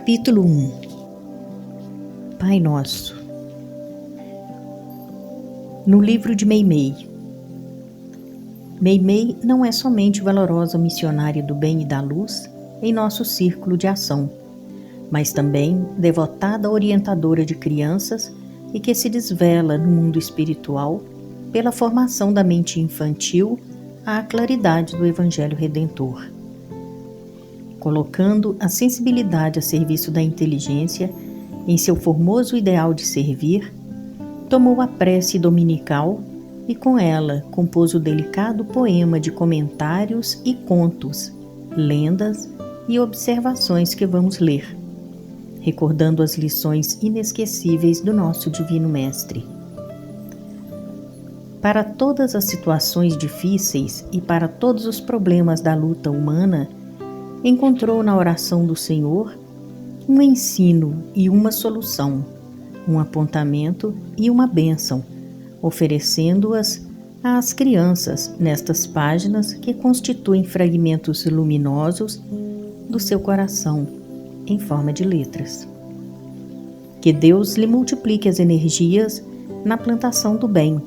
Capítulo 1. Pai Nosso. No livro de Meimei. Meimei não é somente valorosa missionária do bem e da luz em nosso círculo de ação, mas também devotada orientadora de crianças e que se desvela no mundo espiritual pela formação da mente infantil à claridade do Evangelho Redentor. Colocando a sensibilidade a serviço da inteligência em seu formoso ideal de servir, tomou a prece dominical e com ela compôs o delicado poema de comentários e contos, lendas e observações que vamos ler, recordando as lições inesquecíveis do nosso Divino Mestre. Para todas as situações difíceis e para todos os problemas da luta humana, encontrou na oração do Senhor um ensino e uma solução, um apontamento e uma bênção, oferecendo-as às crianças nestas páginas que constituem fragmentos luminosos do seu coração, em forma de letras. Que Deus lhe multiplique as energias na plantação do bem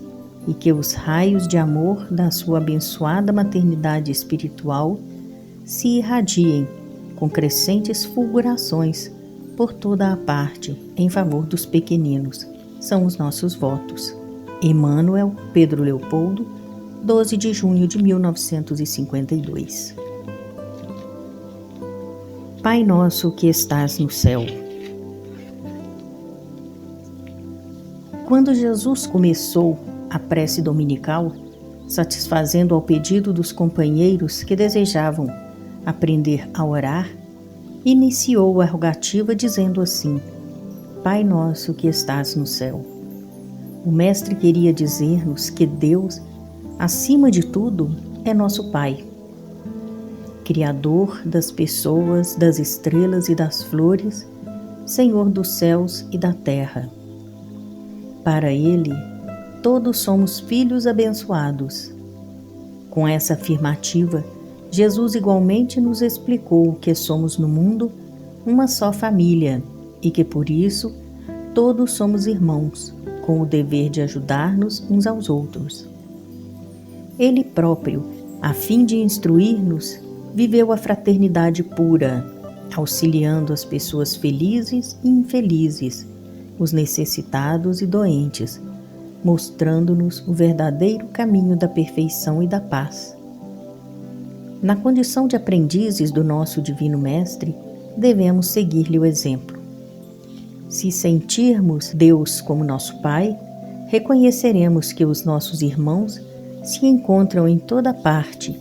e que os raios de amor da sua abençoada maternidade espiritual se irradiem com crescentes fulgurações por toda a parte em favor dos pequeninos. São os nossos votos. Emmanuel Pedro Leopoldo, 12 de junho de 1952. Pai nosso que estás no céu. Quando Jesus começou a prece dominical, satisfazendo ao pedido dos companheiros que desejavam aprender a orar, iniciou a rogativa dizendo assim: Pai nosso que estás no céu. O Mestre queria dizer-nos que Deus, acima de tudo, é nosso Pai, Criador das pessoas, das estrelas e das flores, Senhor dos céus e da terra. Para Ele, todos somos filhos abençoados. Com essa afirmativa, Jesus igualmente nos explicou que somos no mundo uma só família e que por isso todos somos irmãos, com o dever de ajudar-nos uns aos outros. Ele próprio, a fim de instruir-nos, viveu a fraternidade pura, auxiliando as pessoas felizes e infelizes, os necessitados e doentes, mostrando-nos o verdadeiro caminho da perfeição e da paz. Na condição de aprendizes do nosso Divino Mestre, devemos seguir-lhe o exemplo. Se sentirmos Deus como nosso Pai, reconheceremos que os nossos irmãos se encontram em toda parte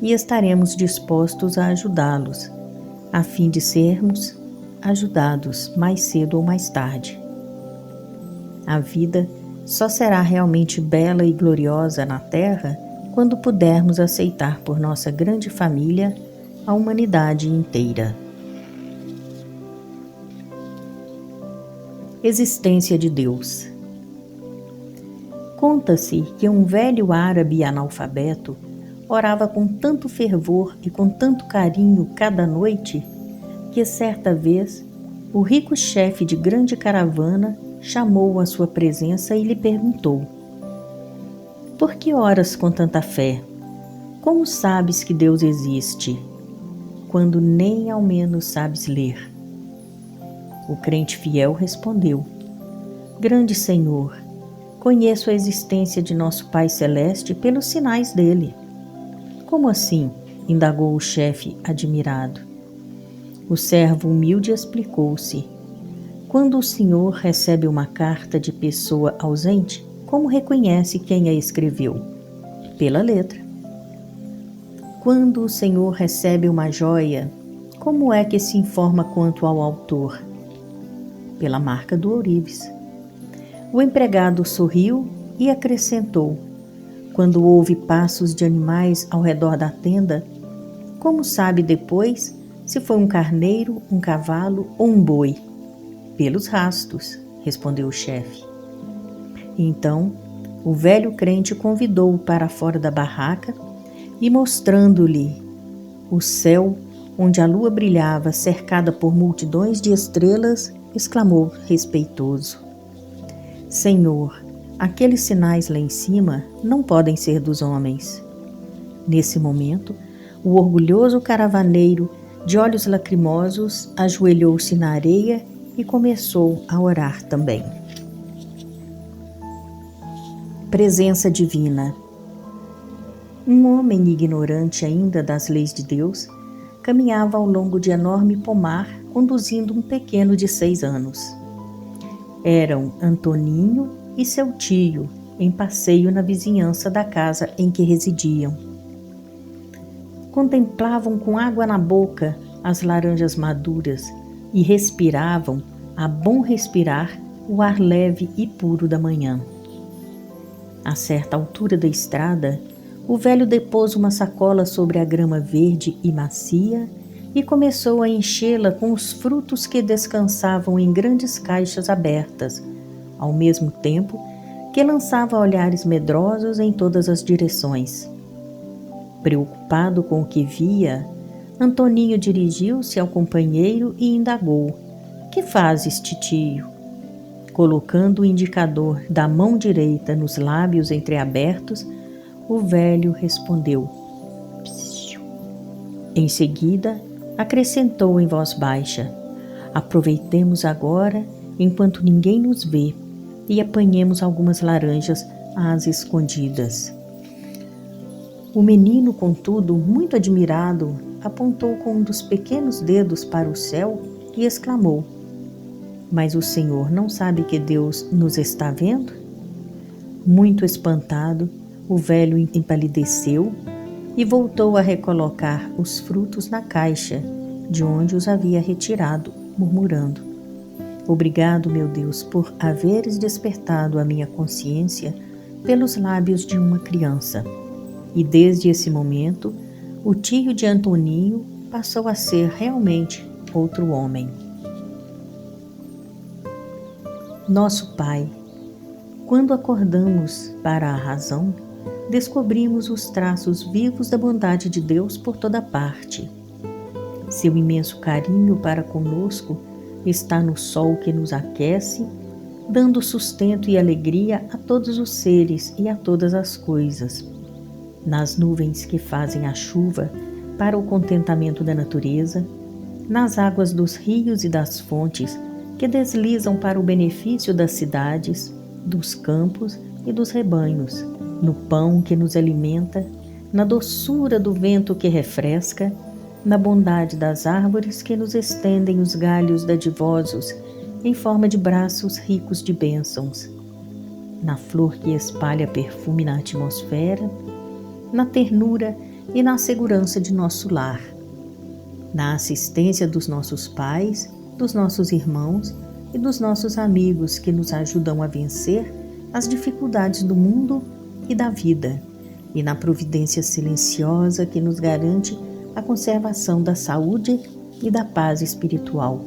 e estaremos dispostos a ajudá-los, a fim de sermos ajudados mais cedo ou mais tarde. A vida só será realmente bela e gloriosa na Terra quando pudermos aceitar por nossa grande família a humanidade inteira. Existência de Deus. Conta-se que um velho árabe analfabeto orava com tanto fervor e com tanto carinho cada noite que certa vez o rico chefe de grande caravana chamou-o à sua presença e lhe perguntou: Por que oras com tanta fé? Como sabes que Deus existe, quando nem ao menos sabes ler? O crente fiel respondeu: Grande Senhor, conheço a existência de nosso Pai Celeste pelos sinais dele. Como assim? Indagou o chefe admirado. O servo humilde explicou-se: Quando o Senhor recebe uma carta de pessoa ausente, como reconhece quem a escreveu? Pela letra. Quando o Senhor recebe uma joia, como é que se informa quanto ao autor? Pela marca do ourives. O empregado sorriu e acrescentou: Quando ouve passos de animais ao redor da tenda, como sabe depois se foi um carneiro, um cavalo ou um boi? Pelos rastos, respondeu o chefe. Então, o velho crente convidou-o para fora da barraca e, mostrando-lhe o céu, onde a lua brilhava cercada por multidões de estrelas, exclamou respeitoso: Senhor, aqueles sinais lá em cima não podem ser dos homens. Nesse momento, o orgulhoso caravaneiro, de olhos lacrimosos, ajoelhou-se na areia e começou a orar também. Presença divina. Um homem ignorante ainda das leis de Deus caminhava ao longo de enorme pomar, conduzindo um pequeno de 6 anos. Eram Antoninho e seu tio, em passeio na vizinhança da casa em que residiam. Contemplavam com água na boca as laranjas maduras e respiravam, a bom respirar, o ar leve e puro da manhã. A certa altura da estrada, o velho depôs uma sacola sobre a grama verde e macia e começou a enchê-la com os frutos que descansavam em grandes caixas abertas, ao mesmo tempo que lançava olhares medrosos em todas as direções. Preocupado com o que via, Antoninho dirigiu-se ao companheiro e indagou: Que fazes, titio? Colocando o indicador da mão direita nos lábios entreabertos, o velho respondeu: Psiu. Em seguida, acrescentou em voz baixa: Aproveitemos agora, enquanto ninguém nos vê, e apanhemos algumas laranjas às escondidas. O menino, contudo, muito admirado, apontou com um dos pequenos dedos para o céu e exclamou: Mas o Senhor não sabe que Deus nos está vendo? Muito espantado, o velho empalideceu e voltou a recolocar os frutos na caixa, de onde os havia retirado, murmurando: Obrigado, meu Deus, por haveres despertado a minha consciência pelos lábios de uma criança. E desde esse momento, o tio de Antoninho passou a ser realmente outro homem. Nosso Pai, quando acordamos para a razão, descobrimos os traços vivos da bondade de Deus por toda parte. Seu imenso carinho para conosco está no sol que nos aquece, dando sustento e alegria a todos os seres e a todas as coisas. Nas nuvens que fazem a chuva para o contentamento da natureza, nas águas dos rios e das fontes que deslizam para o benefício das cidades, dos campos e dos rebanhos, no pão que nos alimenta, na doçura do vento que refresca, na bondade das árvores que nos estendem os galhos dadivosos em forma de braços ricos de bênçãos, na flor que espalha perfume na atmosfera, na ternura e na segurança de nosso lar, na assistência dos nossos pais, dos nossos irmãos e dos nossos amigos que nos ajudam a vencer as dificuldades do mundo e da vida, e na providência silenciosa que nos garante a conservação da saúde e da paz espiritual.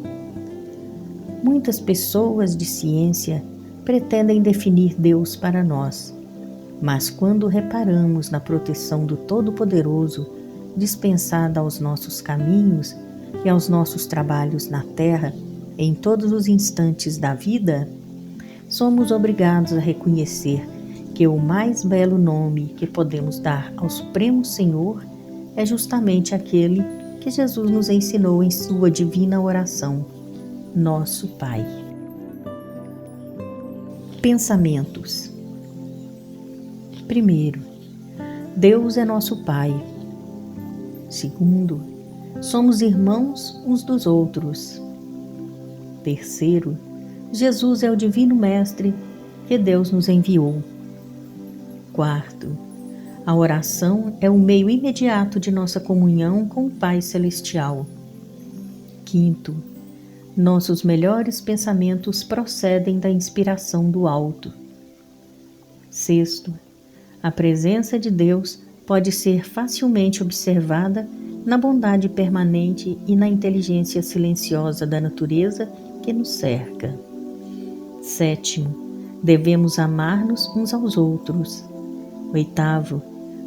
Muitas pessoas de ciência pretendem definir Deus para nós, mas quando reparamos na proteção do Todo-Poderoso dispensada aos nossos caminhos e aos nossos trabalhos na terra, em todos os instantes da vida, somos obrigados a reconhecer que o mais belo nome que podemos dar ao Supremo Senhor é justamente aquele que Jesus nos ensinou em sua divina oração: Nosso Pai. Pensamentos. Primeiro, Deus é nosso Pai. Segundo, somos irmãos uns dos outros. Terceiro, Jesus é o Divino Mestre que Deus nos enviou. Quarto, a oração é o meio imediato de nossa comunhão com o Pai Celestial. Quinto, nossos melhores pensamentos procedem da inspiração do alto. Sexto, a presença de Deus pode ser facilmente observada na bondade permanente e na inteligência silenciosa da natureza que nos cerca. Sétimo, devemos amar-nos uns aos outros. Oitavo,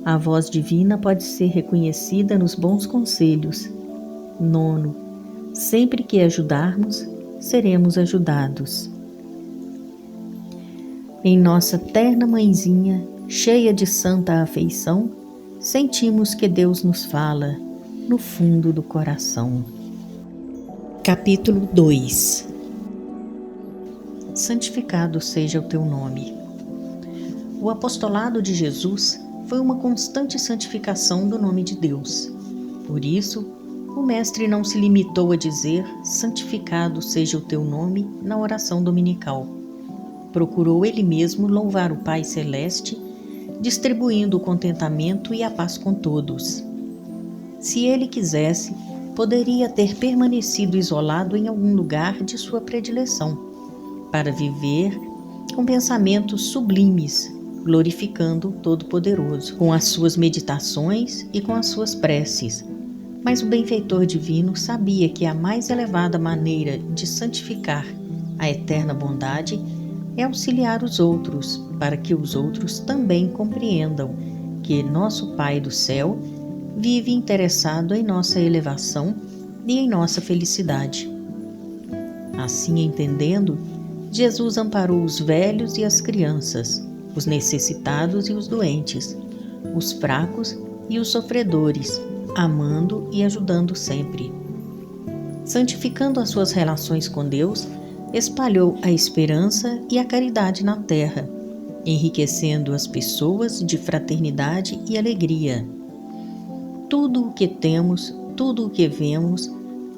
a voz divina pode ser reconhecida nos bons conselhos. Nono, sempre que ajudarmos, seremos ajudados. Em nossa terna mãezinha, cheia de santa afeição, sentimos que Deus nos fala no fundo do coração. Capítulo 2. Santificado seja o teu nome. O apostolado de Jesus foi uma constante santificação do nome de Deus. Por isso, o Mestre não se limitou a dizer santificado seja o teu nome na oração dominical. Procurou ele mesmo louvar o Pai Celeste, distribuindo o contentamento e a paz com todos. Se ele quisesse, poderia ter permanecido isolado em algum lugar de sua predileção, para viver com pensamentos sublimes, glorificando o Todo-Poderoso, com as suas meditações e com as suas preces. Mas o benfeitor divino sabia que a mais elevada maneira de santificar a eterna bondade é auxiliar os outros, para que os outros também compreendam que nosso Pai do céu vive interessado em nossa elevação e em nossa felicidade. Assim entendendo, Jesus amparou os velhos e as crianças, os necessitados e os doentes, os fracos e os sofredores, amando e ajudando sempre. Santificando as suas relações com Deus, espalhou a esperança e a caridade na terra, enriquecendo as pessoas de fraternidade e alegria. Tudo o que temos, tudo o que vemos,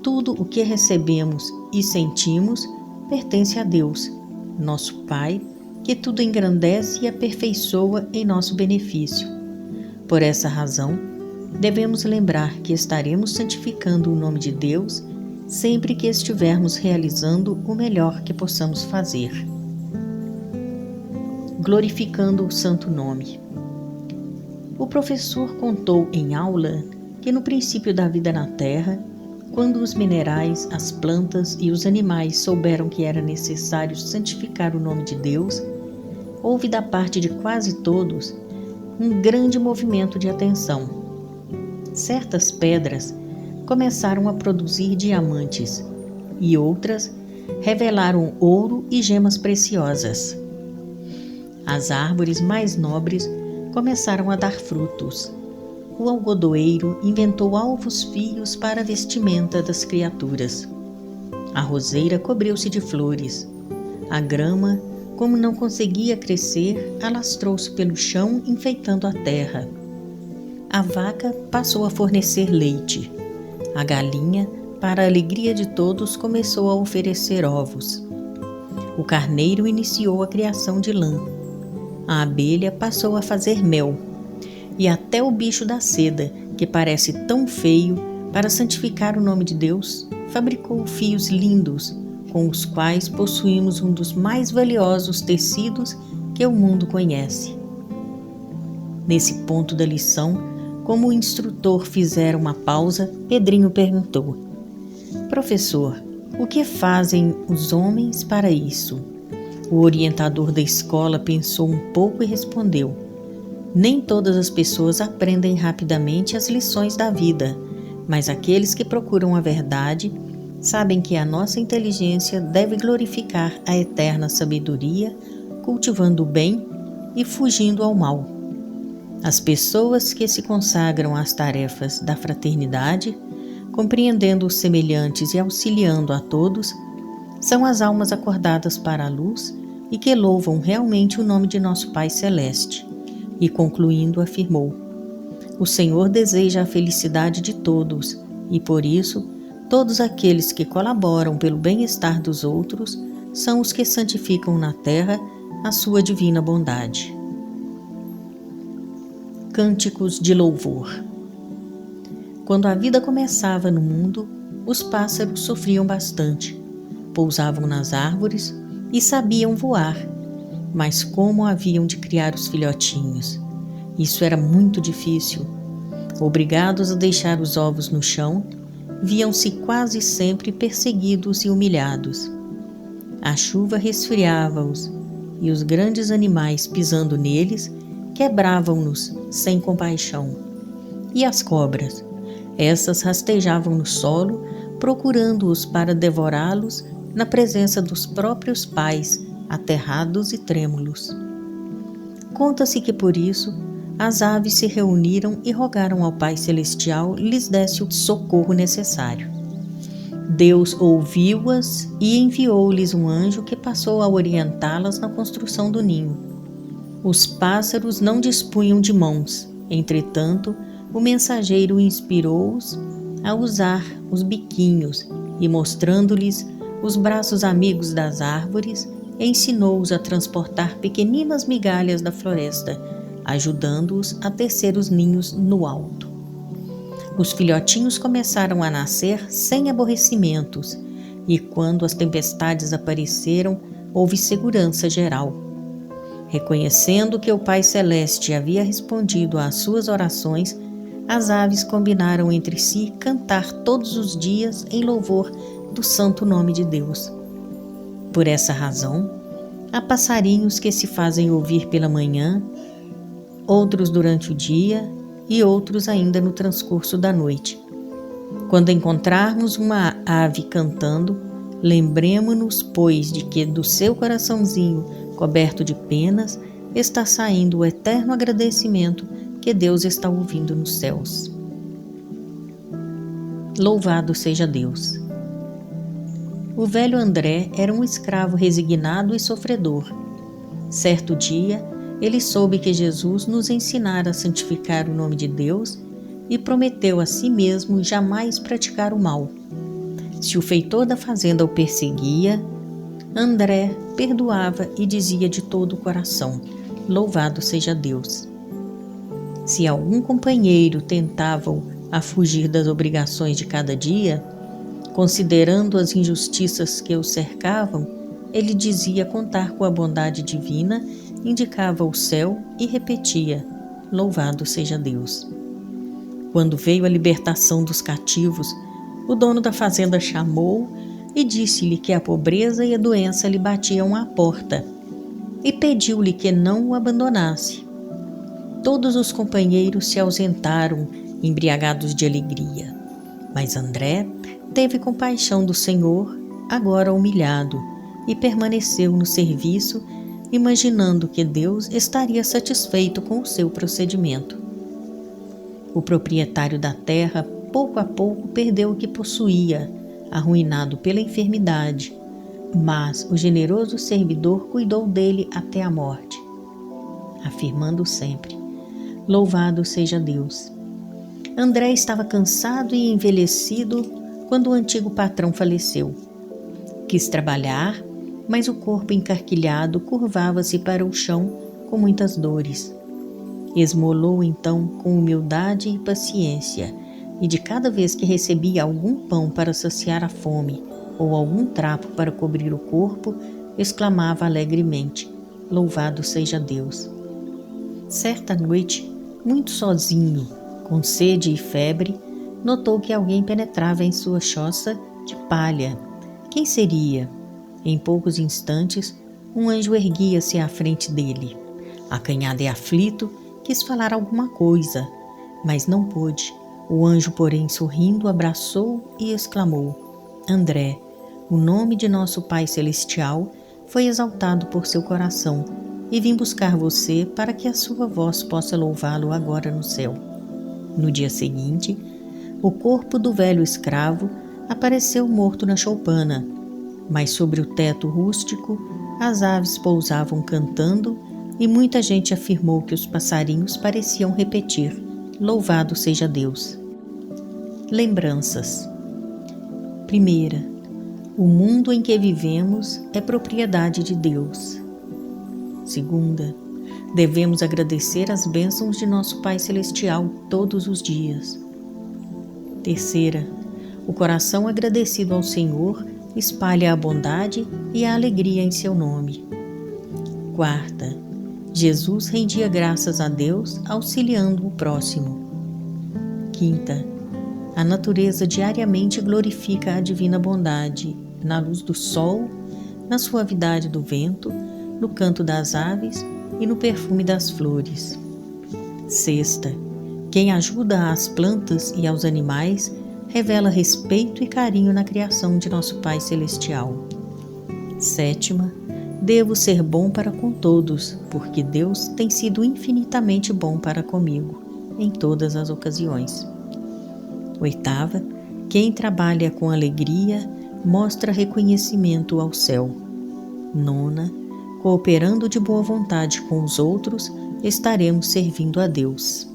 tudo o que recebemos e sentimos pertence a Deus, nosso Pai, que tudo engrandece e aperfeiçoa em nosso benefício. Por essa razão, devemos lembrar que estaremos santificando o nome de Deus sempre que estivermos realizando o melhor que possamos fazer. Glorificando o santo nome. O professor contou em aula que no princípio da vida na Terra, quando os minerais, as plantas e os animais souberam que era necessário santificar o nome de Deus, houve da parte de quase todos um grande movimento de atenção. Certas pedras começaram a produzir diamantes e outras revelaram ouro e gemas preciosas. As árvores mais nobres começaram a dar frutos. O algodoeiro inventou alvos fios para a vestimenta das criaturas. A roseira cobriu-se de flores. A grama, como não conseguia crescer, alastrou-se pelo chão, enfeitando a terra. A vaca passou a fornecer leite. A galinha, para a alegria de todos, começou a oferecer ovos. O carneiro iniciou a criação de lã. A abelha passou a fazer mel. E até o bicho da seda, que parece tão feio, para santificar o nome de Deus, fabricou fios lindos, com os quais possuímos um dos mais valiosos tecidos que o mundo conhece. Nesse ponto da lição, como o instrutor fizera uma pausa, Pedrinho perguntou: Professor, o que fazem os homens para isso? O orientador da escola pensou um pouco e respondeu: Nem todas as pessoas aprendem rapidamente as lições da vida, mas aqueles que procuram a verdade sabem que a nossa inteligência deve glorificar a eterna sabedoria, cultivando o bem e fugindo ao mal. As pessoas que se consagram às tarefas da fraternidade, compreendendo os semelhantes e auxiliando a todos, são as almas acordadas para a luz e que louvam realmente o nome de nosso Pai Celeste. E concluindo, afirmou: O Senhor deseja a felicidade de todos e, por isso, todos aqueles que colaboram pelo bem-estar dos outros são os que santificam na terra a sua divina bondade. Cânticos de louvor. Quando a vida começava no mundo, os pássaros sofriam bastante, pousavam nas árvores e sabiam voar, mas como haviam de criar os filhotinhos? Isso era muito difícil. Obrigados a deixar os ovos no chão, viam-se quase sempre perseguidos e humilhados. A chuva resfriava-os e os grandes animais, pisando neles, quebravam-nos sem compaixão. E as cobras? Essas rastejavam no solo, procurando-os para devorá-los na presença dos próprios pais, aterrados e trêmulos. Conta-se que por isso as aves se reuniram e rogaram ao Pai Celestial lhes desse o socorro necessário. Deus ouviu-as e enviou-lhes um anjo que passou a orientá-las na construção do ninho. Os pássaros não dispunham de mãos, entretanto, o mensageiro inspirou-os a usar os biquinhos e, mostrando-lhes os braços amigos das árvores, ensinou-os a transportar pequeninas migalhas da floresta, ajudando-os a tecer os ninhos no alto. Os filhotinhos começaram a nascer sem aborrecimentos, e quando as tempestades apareceram, houve segurança geral. Reconhecendo que o Pai Celeste havia respondido às suas orações, as aves combinaram entre si cantar todos os dias em louvor do santo nome de Deus. Por essa razão, há passarinhos que se fazem ouvir pela manhã, outros durante o dia e outros ainda no transcurso da noite. Quando encontrarmos uma ave cantando, lembremo-nos, pois, de que do seu coraçãozinho coberto de penas está saindo o eterno agradecimento que Deus está ouvindo nos céus. Louvado seja Deus! O velho André era um escravo resignado e sofredor. Certo dia, ele soube que Jesus nos ensinara a santificar o nome de Deus e prometeu a si mesmo jamais praticar o mal. Se o feitor da fazenda o perseguia, André perdoava e dizia de todo o coração: Louvado seja Deus! Se algum companheiro tentava a fugir das obrigações de cada dia, considerando as injustiças que o cercavam, ele dizia contar com a bondade divina, indicava o céu e repetia: Louvado seja Deus! Quando veio a libertação dos cativos, o dono da fazenda chamou e disse-lhe que a pobreza e a doença lhe batiam à porta e pediu-lhe que não o abandonasse. Todos os companheiros se ausentaram, embriagados de alegria. Mas André teve compaixão do Senhor, agora humilhado, e permaneceu no serviço, imaginando que Deus estaria satisfeito com o seu procedimento. O proprietário da terra, pouco a pouco, perdeu o que possuía, arruinado pela enfermidade, mas o generoso servidor cuidou dele até a morte, afirmando sempre: Louvado seja Deus! André estava cansado e envelhecido quando o antigo patrão faleceu. Quis trabalhar, mas o corpo encarquilhado curvava-se para o chão com muitas dores. Esmolou então com humildade e paciência, e de cada vez que recebia algum pão para saciar a fome ou algum trapo para cobrir o corpo, exclamava alegremente: Louvado seja Deus! Certa noite, muito sozinho, com sede e febre, notou que alguém penetrava em sua choça de palha. Quem seria? Em poucos instantes, um anjo erguia-se à frente dele. Acanhado e aflito, quis falar alguma coisa, mas não pôde. O anjo, porém, sorrindo, abraçou e exclamou: André, o nome de nosso Pai Celestial foi exaltado por seu coração, e vim buscar você para que a sua voz possa louvá-lo agora no céu. No dia seguinte, o corpo do velho escravo apareceu morto na choupana, mas sobre o teto rústico as aves pousavam cantando e muita gente afirmou que os passarinhos pareciam repetir: Louvado seja Deus! Lembranças. Primeira, o mundo em que vivemos é propriedade de Deus. Segunda, devemos agradecer as bênçãos de nosso Pai Celestial todos os dias. Terceira, o coração agradecido ao Senhor espalha a bondade e a alegria em seu nome. Quarta, Jesus rendia graças a Deus auxiliando o próximo. Quinta, a natureza diariamente glorifica a divina bondade na luz do sol, na suavidade do vento, no canto das aves e no perfume das flores. Sexta, Quem ajuda às plantas e aos animais revela respeito e carinho na criação de nosso Pai Celestial. 7ª, devo ser bom para com todos, porque Deus tem sido infinitamente bom para comigo, em todas as ocasiões. 8ª, quem trabalha com alegria mostra reconhecimento ao céu. 9ª, cooperando de boa vontade com os outros, estaremos servindo a Deus.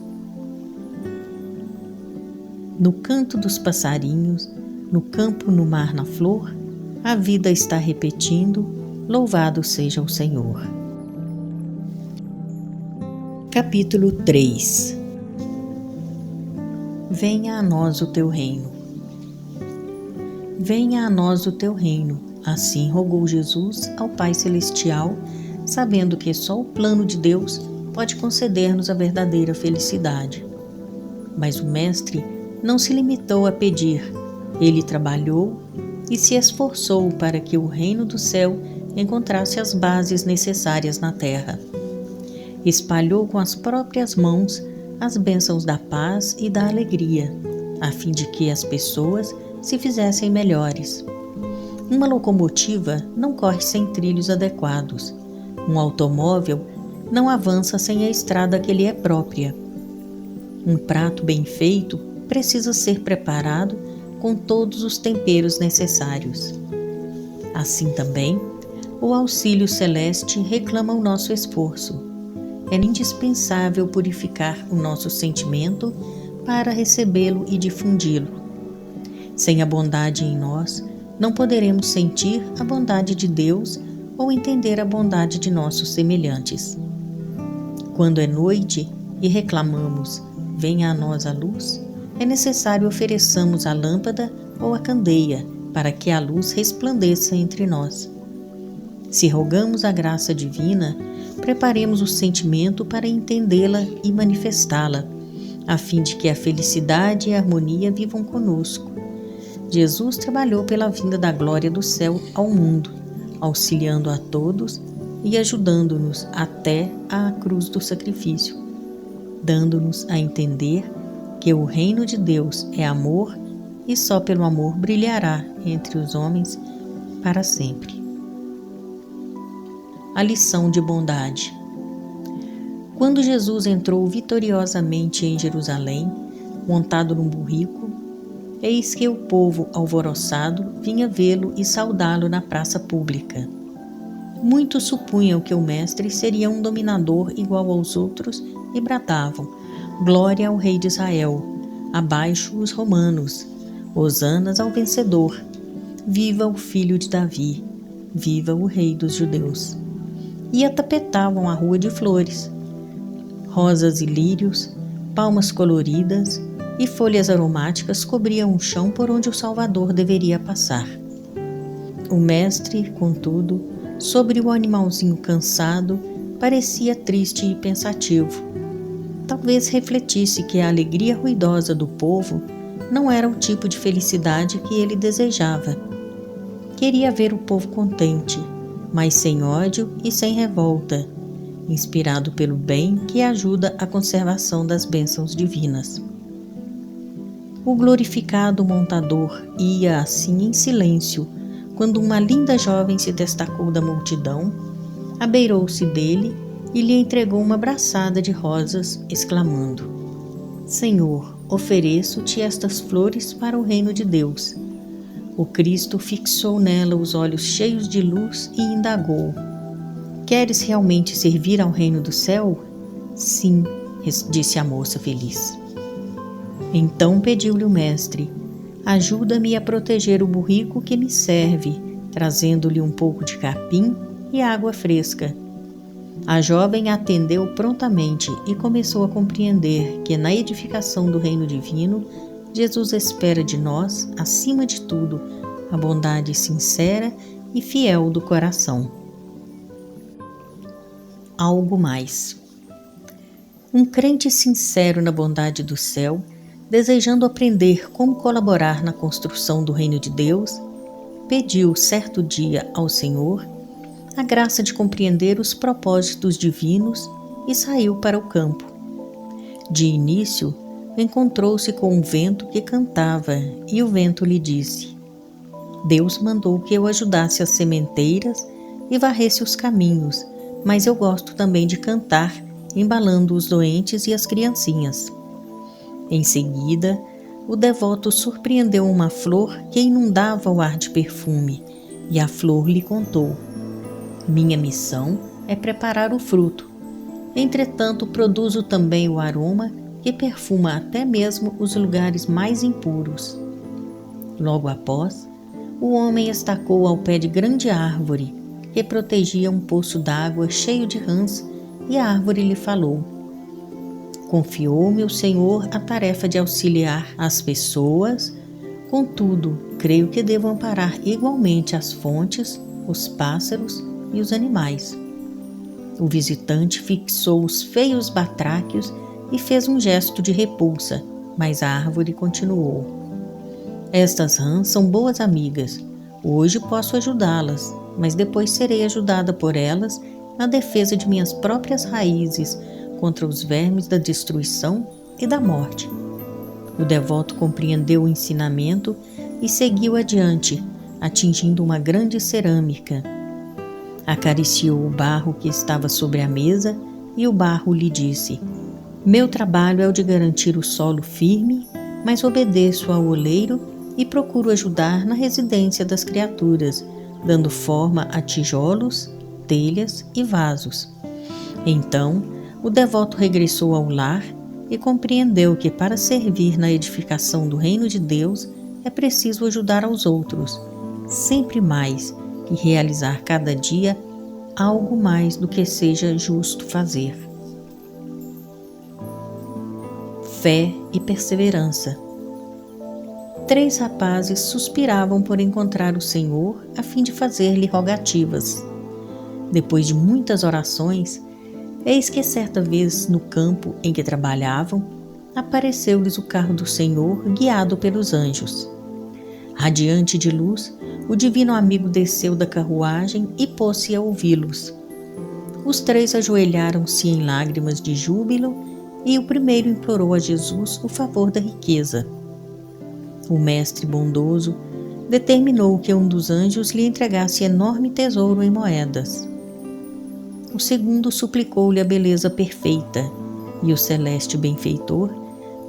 No canto dos passarinhos, no campo, no mar, na flor, a vida está repetindo: louvado seja o Senhor. Capítulo 3. Venha a nós o teu reino. Venha a nós o teu reino, assim rogou Jesus ao Pai Celestial, sabendo que só o plano de Deus pode conceder-nos a verdadeira felicidade. Mas o Mestre não se limitou a pedir, ele trabalhou e se esforçou para que o reino do céu encontrasse as bases necessárias na terra. Espalhou com as próprias mãos as bênçãos da paz e da alegria, a fim de que as pessoas se fizessem melhores. Uma locomotiva não corre sem trilhos adequados. Um automóvel não avança sem a estrada que lhe é própria. Um prato bem feito precisa ser preparado com todos os temperos necessários. Assim também, o auxílio celeste reclama o nosso esforço. É indispensável purificar o nosso sentimento para recebê-lo e difundi-lo. Sem a bondade em nós, não poderemos sentir a bondade de Deus ou entender a bondade de nossos semelhantes. Quando é noite e reclamamos, venha a nós a luz, é necessário ofereçamos a lâmpada ou a candeia para que a luz resplandeça entre nós. Se rogamos a graça divina, preparemos o sentimento para entendê-la e manifestá-la, a fim de que a felicidade e a harmonia vivam conosco. Jesus trabalhou pela vinda da glória do céu ao mundo, auxiliando a todos e ajudando-nos até à cruz do sacrifício, dando-nos a entender que o reino de Deus é amor e só pelo amor brilhará entre os homens para sempre. A lição de bondade. Quando Jesus entrou vitoriosamente em Jerusalém, montado num burrico, eis que o povo alvoroçado vinha vê-lo e saudá-lo na praça pública. Muitos supunham que o mestre seria um dominador igual aos outros e bradavam: glória ao rei de Israel, abaixo os romanos, hosanas ao vencedor, viva o filho de Davi, viva o rei dos judeus. E atapetavam a rua de flores, rosas e lírios, palmas coloridas e folhas aromáticas cobriam o chão por onde o Salvador deveria passar. O mestre, contudo, sobre o animalzinho cansado, parecia triste e pensativo. Talvez refletisse que a alegria ruidosa do povo não era o tipo de felicidade que ele desejava. Queria ver o povo contente, mas sem ódio e sem revolta, inspirado pelo bem que ajuda à conservação das bênçãos divinas. O glorificado montador ia assim em silêncio, quando uma linda jovem se destacou da multidão, abeirou-se dele e lhe entregou uma braçada de rosas, exclamando: Senhor, ofereço-te estas flores para o reino de Deus. O Cristo fixou nela os olhos cheios de luz e indagou: Queres realmente servir ao reino do céu? Sim, disse a moça feliz. Então pediu-lhe o mestre: Ajuda-me a proteger o burrico que me serve, trazendo-lhe um pouco de capim e água fresca. A jovem atendeu prontamente e começou a compreender que na edificação do reino divino, Jesus espera de nós, acima de tudo, a bondade sincera e fiel do coração. Algo mais. Um crente sincero na bondade do céu, desejando aprender como colaborar na construção do reino de Deus, pediu certo dia ao Senhor a graça de compreender os propósitos divinos e saiu para o campo. De início, encontrou-se com um vento que cantava, e o vento lhe disse: Deus mandou que eu ajudasse as sementeiras e varresse os caminhos, mas eu gosto também de cantar, embalando os doentes e as criancinhas. Em seguida, o devoto surpreendeu uma flor que inundava o ar de perfume, e a flor lhe contou: Minha missão é preparar o fruto. Entretanto, produzo também o aroma que perfuma até mesmo os lugares mais impuros. Logo após, o homem estacou ao pé de grande árvore que protegia um poço d'água cheio de rãs, e a árvore lhe falou: Confiou-me o Senhor a tarefa de auxiliar as pessoas, contudo, creio que devo amparar igualmente as fontes, os pássaros e os animais. O visitante fixou os feios batráquios e fez um gesto de repulsa, mas a árvore continuou: Estas rãs são boas amigas. Hoje posso ajudá-las, mas depois serei ajudada por elas na defesa de minhas próprias raízes contra os vermes da destruição e da morte. O devoto compreendeu o ensinamento e seguiu adiante, atingindo uma grande cerâmica. Acariciou o barro que estava sobre a mesa e o barro lhe disse: Meu trabalho é o de garantir o solo firme, mas obedeço ao oleiro e procuro ajudar na residência das criaturas, dando forma a tijolos, telhas e vasos. Então, o devoto regressou ao lar e compreendeu que para servir na edificação do reino de Deus é preciso ajudar aos outros, sempre mais, e realizar cada dia algo mais do que seja justo fazer. Fé e perseverança. 3 rapazes suspiravam por encontrar o Senhor a fim de fazer-lhe rogativas. Depois de muitas orações, eis que certa vez no campo em que trabalhavam, apareceu-lhes o carro do Senhor guiado pelos anjos. Radiante de luz, o divino amigo desceu da carruagem e pôs-se a ouvi-los. Os 3 ajoelharam-se em lágrimas de júbilo e o primeiro implorou a Jesus o favor da riqueza. O mestre bondoso determinou que um dos anjos lhe entregasse enorme tesouro em moedas. O segundo suplicou-lhe a beleza perfeita, e o celeste benfeitor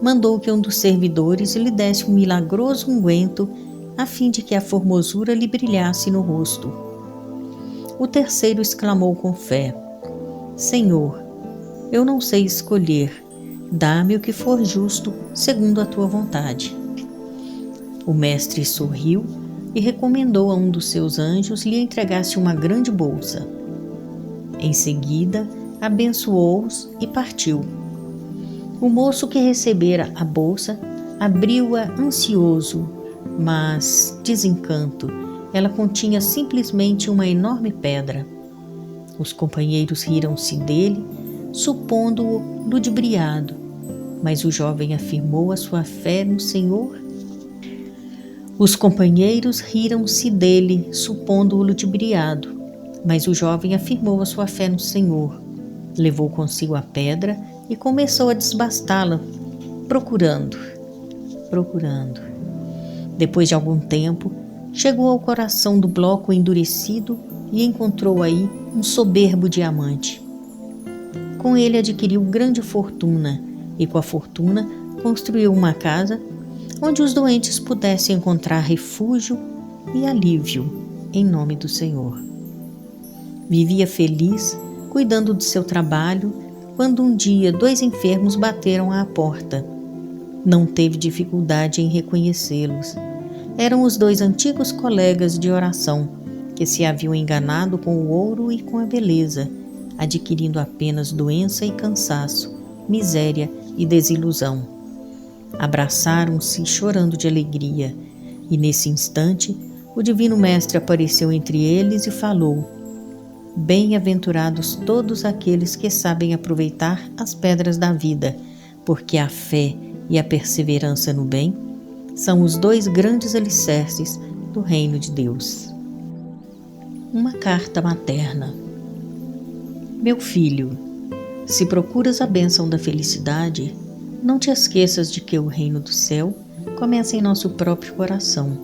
mandou que um dos servidores lhe desse um milagroso unguento a fim de que a formosura lhe brilhasse no rosto. O terceiro exclamou com fé: Senhor, eu não sei escolher, dá-me o que for justo, segundo a tua vontade. O mestre sorriu e recomendou a um dos seus anjos lhe entregasse uma grande bolsa. Em seguida, abençoou-os e partiu. O moço que recebera a bolsa abriu-a ansioso, mas, desencanto, ela continha simplesmente uma enorme pedra. Os companheiros riram-se dele, supondo-o ludibriado, mas o jovem afirmou a sua fé no Senhor. Os companheiros riram-se dele, supondo-o ludibriado, mas o jovem afirmou a sua fé no Senhor. Levou consigo a pedra e começou a desbastá-la, procurando. Depois de algum tempo, chegou ao coração do bloco endurecido e encontrou aí um soberbo diamante. Com ele adquiriu grande fortuna e com a fortuna construiu uma casa onde os doentes pudessem encontrar refúgio e alívio em nome do Senhor. Vivia feliz, cuidando de seu trabalho, quando um dia 2 enfermos bateram à porta. Não teve dificuldade em reconhecê-los. Eram os 2 antigos colegas de oração, que se haviam enganado com o ouro e com a beleza, adquirindo apenas doença e cansaço, miséria e desilusão. Abraçaram-se chorando de alegria, e nesse instante o Divino Mestre apareceu entre eles e falou: Bem-aventurados todos aqueles que sabem aproveitar as pedras da vida, porque a fé e a perseverança no bem são os 2 grandes alicerces do reino de Deus. Uma carta materna. Meu filho, se procuras a bênção da felicidade, Não te esqueças de que o reino do céu começa em nosso próprio coração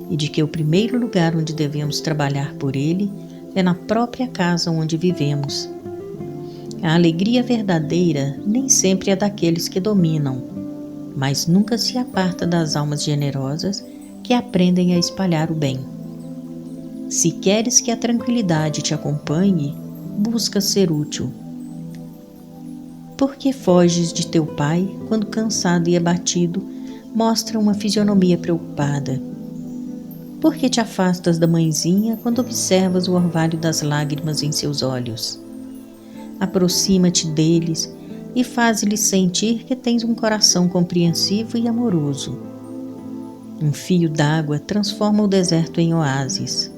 e de que o primeiro lugar onde devemos trabalhar por ele é na própria casa onde vivemos. A alegria verdadeira nem sempre é daqueles que dominam, mas nunca se aparta das almas generosas que aprendem a espalhar o bem. Se queres que a tranquilidade te acompanhe, busca ser útil. Por que foges de teu pai quando cansado e abatido mostra uma fisionomia preocupada? Por que te afastas da mãezinha quando observas o orvalho das lágrimas em seus olhos? Aproxima-te deles e faz-lhes sentir que tens um coração compreensivo e amoroso. Um fio d'água transforma o deserto em oásis.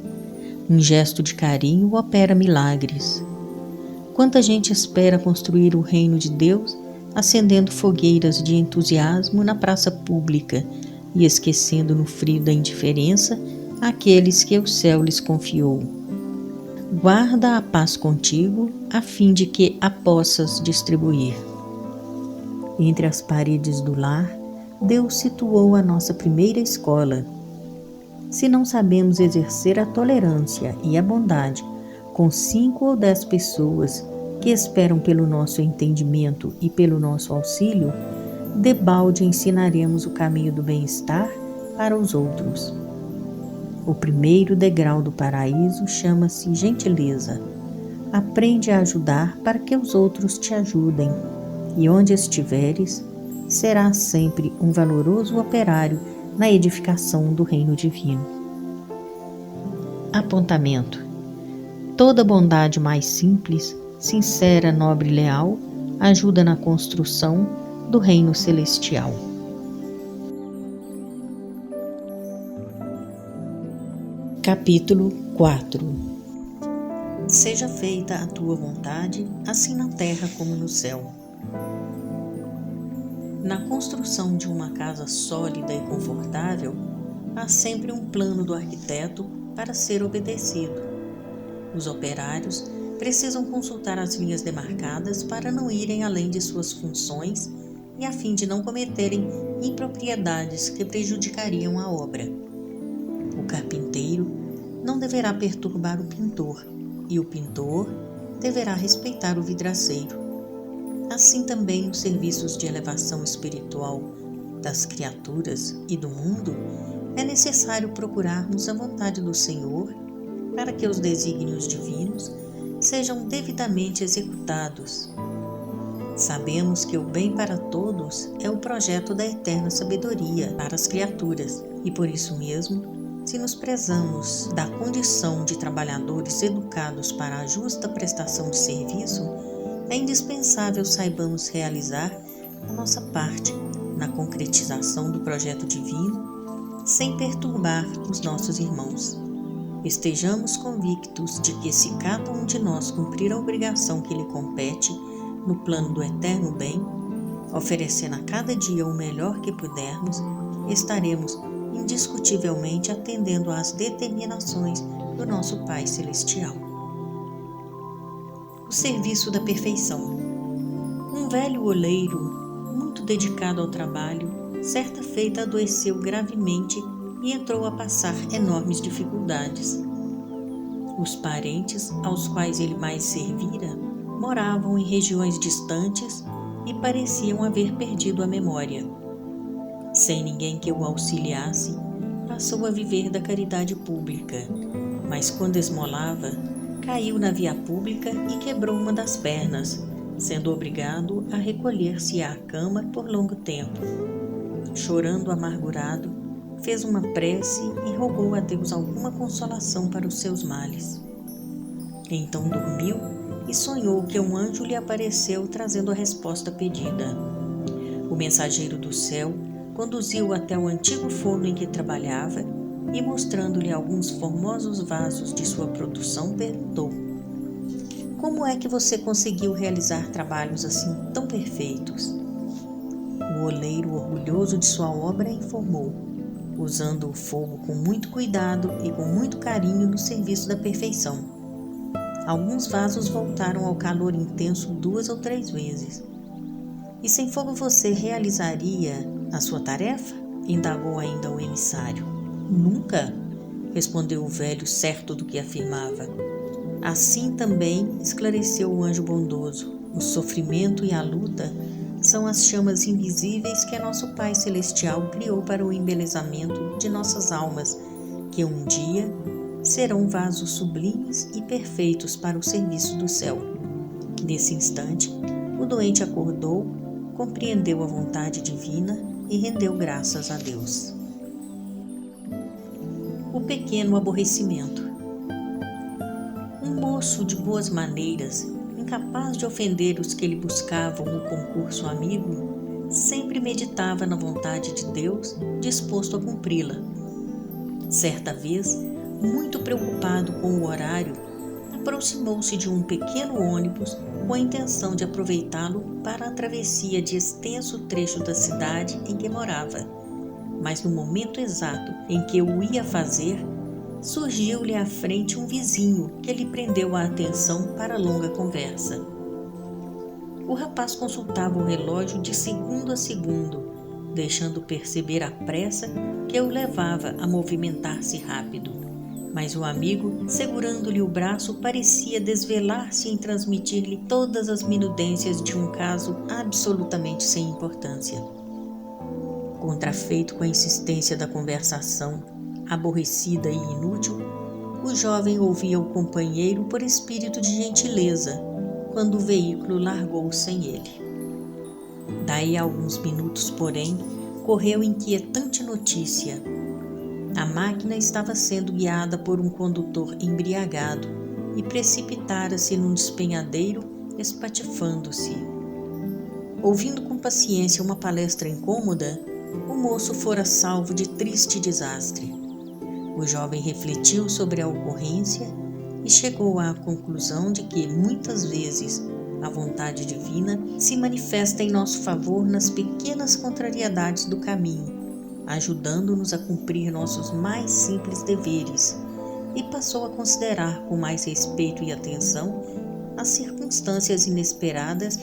Um gesto de carinho opera milagres. Quanta gente espera construir o reino de Deus acendendo fogueiras de entusiasmo na praça pública e esquecendo no frio da indiferença aqueles que o céu lhes confiou. Guarda a paz contigo, a fim de que a possas distribuir. Entre as paredes do lar, Deus situou a nossa primeira escola. Se não sabemos exercer a tolerância e a bondade com 5 ou 10 pessoas que esperam pelo nosso entendimento e pelo nosso auxílio, debalde ensinaremos o caminho do bem-estar para os outros. O primeiro degrau do paraíso chama-se gentileza. Aprende a ajudar para que os outros te ajudem, e onde estiveres, serás sempre um valoroso operário na edificação do reino divino. Apontamento: toda bondade mais simples, sincera, nobre e leal ajuda na construção do reino celestial. Capítulo 4. Seja feita a tua vontade, assim na terra como no céu. Na construção de uma casa sólida e confortável, há sempre um plano do arquiteto para ser obedecido. Os operários precisam consultar as linhas demarcadas para não irem além de suas funções e a fim de não cometerem impropriedades que prejudicariam a obra. O carpinteiro não deverá perturbar o pintor, e o pintor deverá respeitar o vidraceiro. Assim também nos serviços de elevação espiritual das criaturas e do mundo, é necessário procurarmos a vontade do Senhor para que os desígnios divinos sejam devidamente executados. Sabemos que o bem para todos é o projeto da eterna sabedoria para as criaturas, e por isso mesmo, se nos prezamos da condição de trabalhadores educados para a justa prestação de serviço, é indispensável saibamos realizar a nossa parte na concretização do projeto divino, sem perturbar os nossos irmãos. Estejamos convictos de que, se cada um de nós cumprir a obrigação que lhe compete no plano do eterno bem, oferecendo a cada dia o melhor que pudermos, estaremos indiscutivelmente atendendo às determinações do nosso Pai Celestial. O serviço da perfeição. Um velho oleiro, muito dedicado ao trabalho, certa feita adoeceu gravemente e entrou a passar enormes dificuldades. Os parentes aos quais ele mais servira moravam em regiões distantes e pareciam haver perdido a memória. Sem ninguém que o auxiliasse, passou a viver da caridade pública, mas quando esmolava, caiu na via pública e quebrou uma das pernas, sendo obrigado a recolher-se à cama por longo tempo. Chorando amargurado, fez uma prece e rogou a Deus alguma consolação para os seus males. Então dormiu e sonhou que um anjo lhe apareceu trazendo a resposta pedida. O mensageiro do céu conduziu-o até o antigo forno em que trabalhava e, mostrando-lhe alguns formosos vasos de sua produção, perguntou: como é que você conseguiu realizar trabalhos assim tão perfeitos? O oleiro, orgulhoso de sua obra, informou: usando o fogo com muito cuidado e com muito carinho no serviço da perfeição. Alguns vasos voltaram ao calor intenso 2 ou 3 vezes. E sem fogo você realizaria a sua tarefa? Indagou ainda o emissário. Nunca, respondeu o velho, certo do que afirmava. Assim também esclareceu o anjo bondoso: o sofrimento e a luta são as chamas invisíveis que nosso Pai Celestial criou para o embelezamento de nossas almas, que um dia serão vasos sublimes e perfeitos para o serviço do céu. Nesse instante, o doente acordou, compreendeu a vontade divina e rendeu graças a Deus. O pequeno aborrecimento. Um moço de boas maneiras, incapaz de ofender os que lhe buscavam o concurso amigo, sempre meditava na vontade de Deus, disposto a cumpri-la. Certa vez, muito preocupado com o horário, aproximou-se de um pequeno ônibus com a intenção de aproveitá-lo para a travessia de extenso trecho da cidade em que morava. Mas no momento exato em que o ia fazer, surgiu-lhe à frente um vizinho que lhe prendeu a atenção para a longa conversa. O rapaz consultava o relógio de segundo a segundo, deixando perceber a pressa que o levava a movimentar-se rápido. Mas o amigo, segurando-lhe o braço, parecia desvelar-se em transmitir-lhe todas as minudências de um caso absolutamente sem importância. Contrafeito com a insistência da conversação, aborrecida e inútil, o jovem ouvia o companheiro por espírito de gentileza, quando o veículo largou sem ele. Daí a alguns minutos, porém, correu inquietante notícia. A máquina estava sendo guiada por um condutor embriagado e precipitara-se num despenhadeiro, espatifando-se. Ouvindo com paciência uma palestra incômoda, o moço fora salvo de triste desastre. O jovem refletiu sobre a ocorrência e chegou à conclusão de que, muitas vezes, a vontade divina se manifesta em nosso favor nas pequenas contrariedades do caminho, ajudando-nos a cumprir nossos mais simples deveres, e passou a considerar com mais respeito e atenção as circunstâncias inesperadas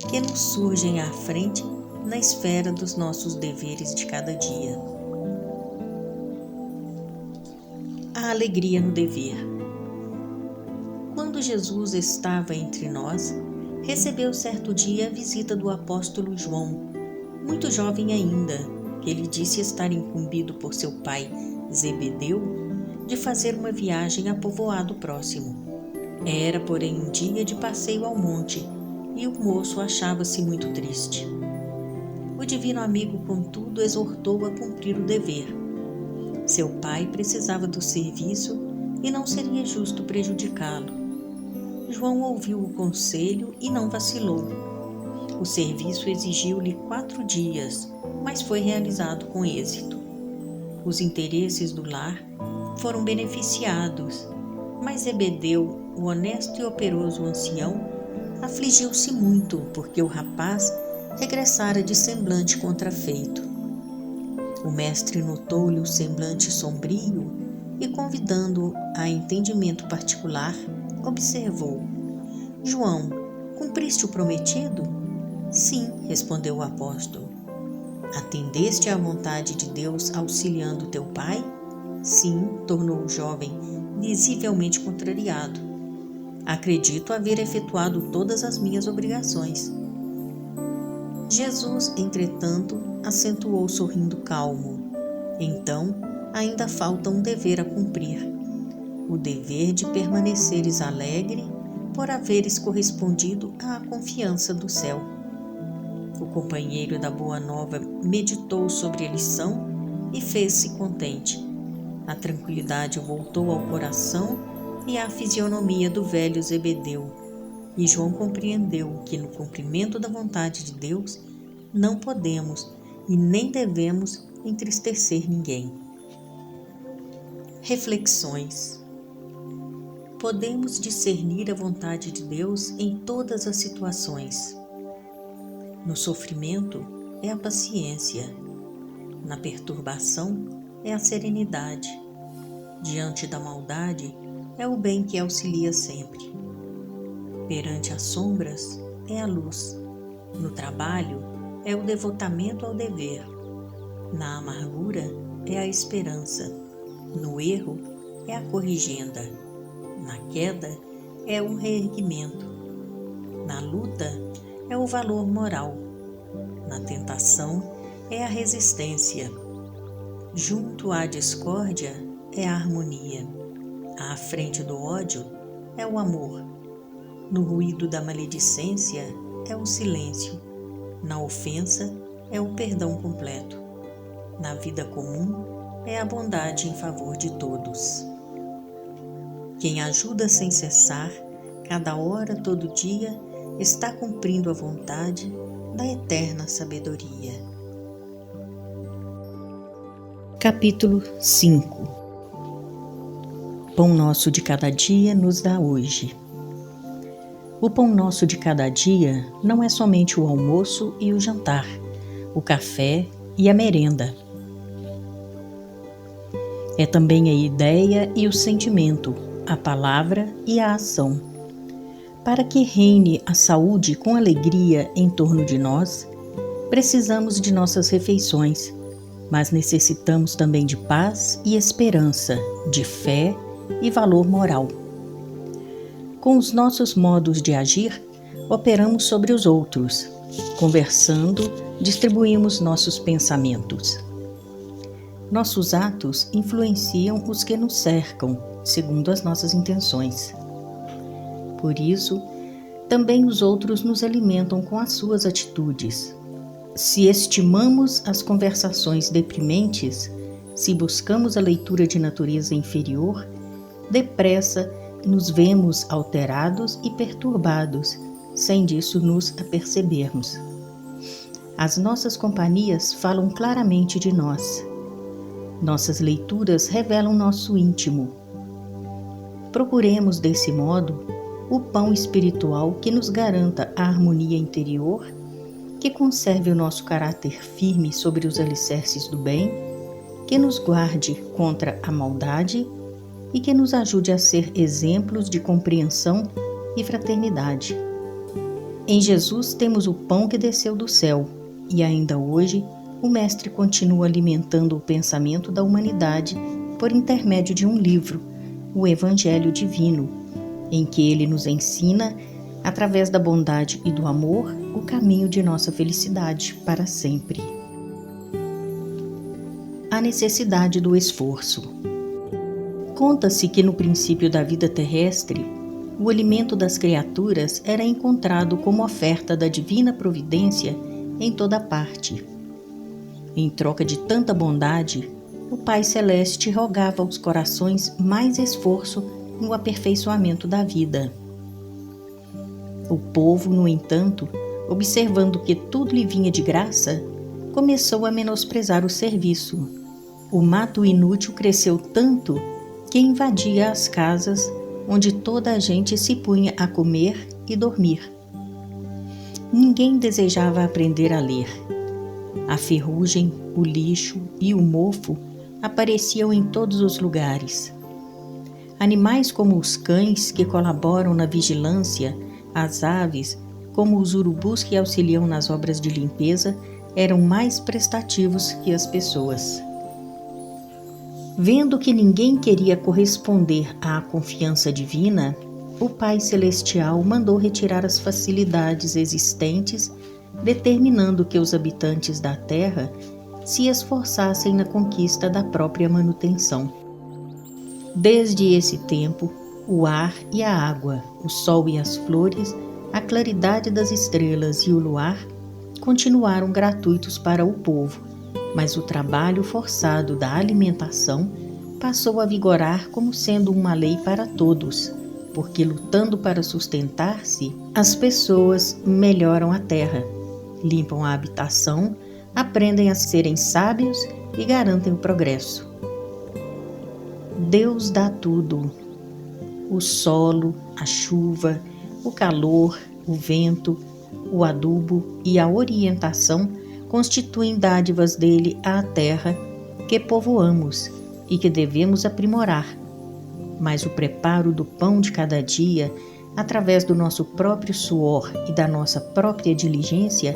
que nos surgem à frente na esfera dos nossos deveres de cada dia. A alegria no dever. Quando Jesus estava entre nós, recebeu certo dia a visita do apóstolo João, muito jovem ainda, que lhe disse estar incumbido por seu pai Zebedeu de fazer uma viagem a povoado próximo. Era, porém, um dia de passeio ao monte, e o moço achava-se muito triste. O divino amigo, contudo, exortou-o a cumprir o dever. Seu pai precisava do serviço e não seria justo prejudicá-lo. João ouviu o conselho e não vacilou. O serviço exigiu-lhe 4 dias, mas foi realizado com êxito. Os interesses do lar foram beneficiados, mas Zebedeu, o honesto e operoso ancião, afligiu-se muito porque o rapaz regressara de semblante contrafeito. O mestre notou-lhe o semblante sombrio e, convidando-o a entendimento particular, observou: João, cumpriste o prometido? Sim, respondeu o apóstolo. Atendeste à vontade de Deus auxiliando teu pai? Sim, tornou o jovem, visivelmente contrariado. Acredito haver efetuado todas as minhas obrigações. Jesus, entretanto, acentuou sorrindo calmo. Então, ainda falta um dever a cumprir. O dever de permaneceres alegre por haveres correspondido à confiança do céu. O companheiro da Boa Nova meditou sobre a lição e fez-se contente. A tranquilidade voltou ao coração e à fisionomia do velho Zebedeu, e João compreendeu que no cumprimento da vontade de Deus não podemos e nem devemos entristecer ninguém. Reflexões. Podemos discernir a vontade de Deus em todas as situações. No sofrimento é a paciência, na perturbação é a serenidade, diante da maldade é o bem que auxilia sempre, perante as sombras é a luz, No trabalho é o devotamento ao dever. Na amargura é a esperança. No erro é a corrigenda. Na queda é o reerguimento. Na luta é o valor moral. Na tentação é a resistência. Junto à discórdia é a harmonia. À frente do ódio é o amor. No ruído da maledicência é o silêncio. Na ofensa é o perdão completo. Na vida comum é a bondade em favor de todos. Quem ajuda sem cessar, cada hora, todo dia, está cumprindo a vontade da eterna sabedoria. Capítulo 5. Pão nosso de cada dia nos dá hoje. O pão nosso de cada dia não é somente o almoço e o jantar, o café e a merenda. É também a ideia e o sentimento, a palavra e a ação. Para que reine a saúde com alegria em torno de nós, precisamos de nossas refeições, mas necessitamos também de paz e esperança, de fé e valor moral. Com os nossos modos de agir, operamos sobre os outros. Conversando, distribuímos nossos pensamentos. Nossos atos influenciam os que nos cercam, segundo as nossas intenções. Por isso, também os outros nos alimentam com as suas atitudes. Se estimamos as conversações deprimentes, se buscamos a leitura de natureza inferior, depressa nos vemos alterados e perturbados, sem disso nos apercebermos. As nossas companhias falam claramente de nós. Nossas leituras revelam nosso íntimo. Procuremos, desse modo, o pão espiritual que nos garanta a harmonia interior, que conserve o nosso caráter firme sobre os alicerces do bem, que nos guarde contra a maldade e que nos ajude a ser exemplos de compreensão e fraternidade. Em Jesus temos o pão que desceu do céu, e ainda hoje o Mestre continua alimentando o pensamento da humanidade por intermédio de um livro, o Evangelho Divino, em que ele nos ensina, através da bondade e do amor, o caminho de nossa felicidade para sempre. A necessidade do esforço. Conta-se que no princípio da vida terrestre, o alimento das criaturas era encontrado como oferta da divina providência em toda parte. Em troca de tanta bondade, o Pai Celeste rogava aos corações mais esforço no aperfeiçoamento da vida. O povo, no entanto, observando que tudo lhe vinha de graça, começou a menosprezar o serviço. O mato inútil cresceu tanto que invadia as casas onde toda a gente se punha a comer e dormir. Ninguém desejava aprender a ler. A ferrugem, o lixo e o mofo apareciam em todos os lugares. Animais como os cães, que colaboram na vigilância, as aves, como os urubus que auxiliam nas obras de limpeza, eram mais prestativos que as pessoas. Vendo que ninguém queria corresponder à confiança divina, o Pai Celestial mandou retirar as facilidades existentes, determinando que os habitantes da terra se esforçassem na conquista da própria manutenção. Desde esse tempo, o ar e a água, o sol e as flores, a claridade das estrelas e o luar continuaram gratuitos para o povo, mas o trabalho forçado da alimentação passou a vigorar como sendo uma lei para todos, porque lutando para sustentar-se, as pessoas melhoram a terra, limpam a habitação, aprendem a serem sábios e garantem o progresso. Deus dá tudo: o solo, a chuva, o calor, o vento, o adubo e a orientação constituem dádivas dele à terra que povoamos e que devemos aprimorar. Mas o preparo do pão de cada dia através do nosso próprio suor e da nossa própria diligência,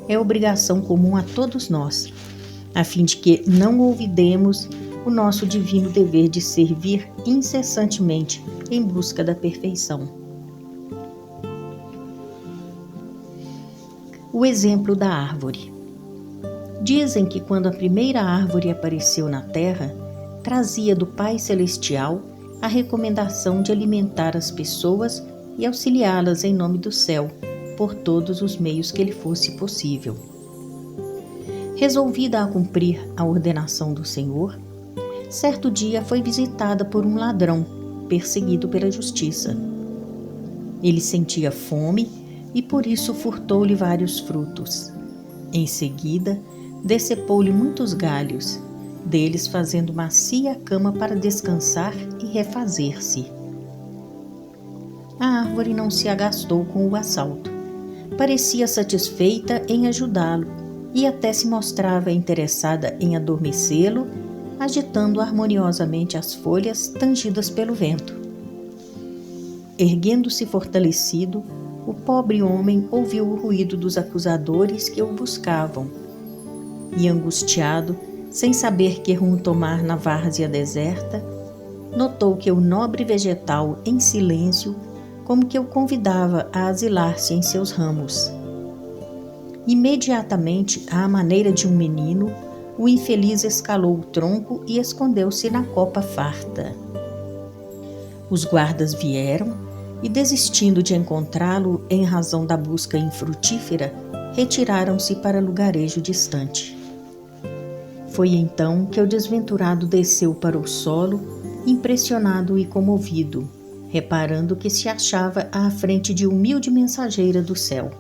é obrigação comum a todos nós, a fim de que não olvidemos o nosso divino dever de servir incessantemente em busca da perfeição. O exemplo da árvore. Dizem que quando a primeira árvore apareceu na terra, trazia do Pai Celestial a recomendação de alimentar as pessoas e auxiliá-las em nome do céu, por todos os meios que lhe fosse possível. Resolvida a cumprir a ordenação do Senhor, certo dia foi visitada por um ladrão, perseguido pela justiça. Ele sentia fome e por isso furtou-lhe vários frutos. Em seguida, decepou-lhe muitos galhos, deles fazendo macia cama para descansar e refazer-se. A árvore não se agastou com o assalto. Parecia satisfeita em ajudá-lo e até se mostrava interessada em adormecê-lo, agitando harmoniosamente as folhas tangidas pelo vento. Erguendo-se fortalecido, o pobre homem ouviu o ruído dos acusadores que o buscavam e, angustiado, sem saber que rumo tomar na várzea deserta, notou que o nobre vegetal, em silêncio, como que o convidava a asilar-se em seus ramos. Imediatamente, à maneira de um menino, o infeliz escalou o tronco e escondeu-se na copa farta. Os guardas vieram e, desistindo de encontrá-lo em razão da busca infrutífera, retiraram-se para lugarejo distante. Foi então que o desventurado desceu para o solo, impressionado e comovido, reparando que se achava à frente de humilde mensageira do céu.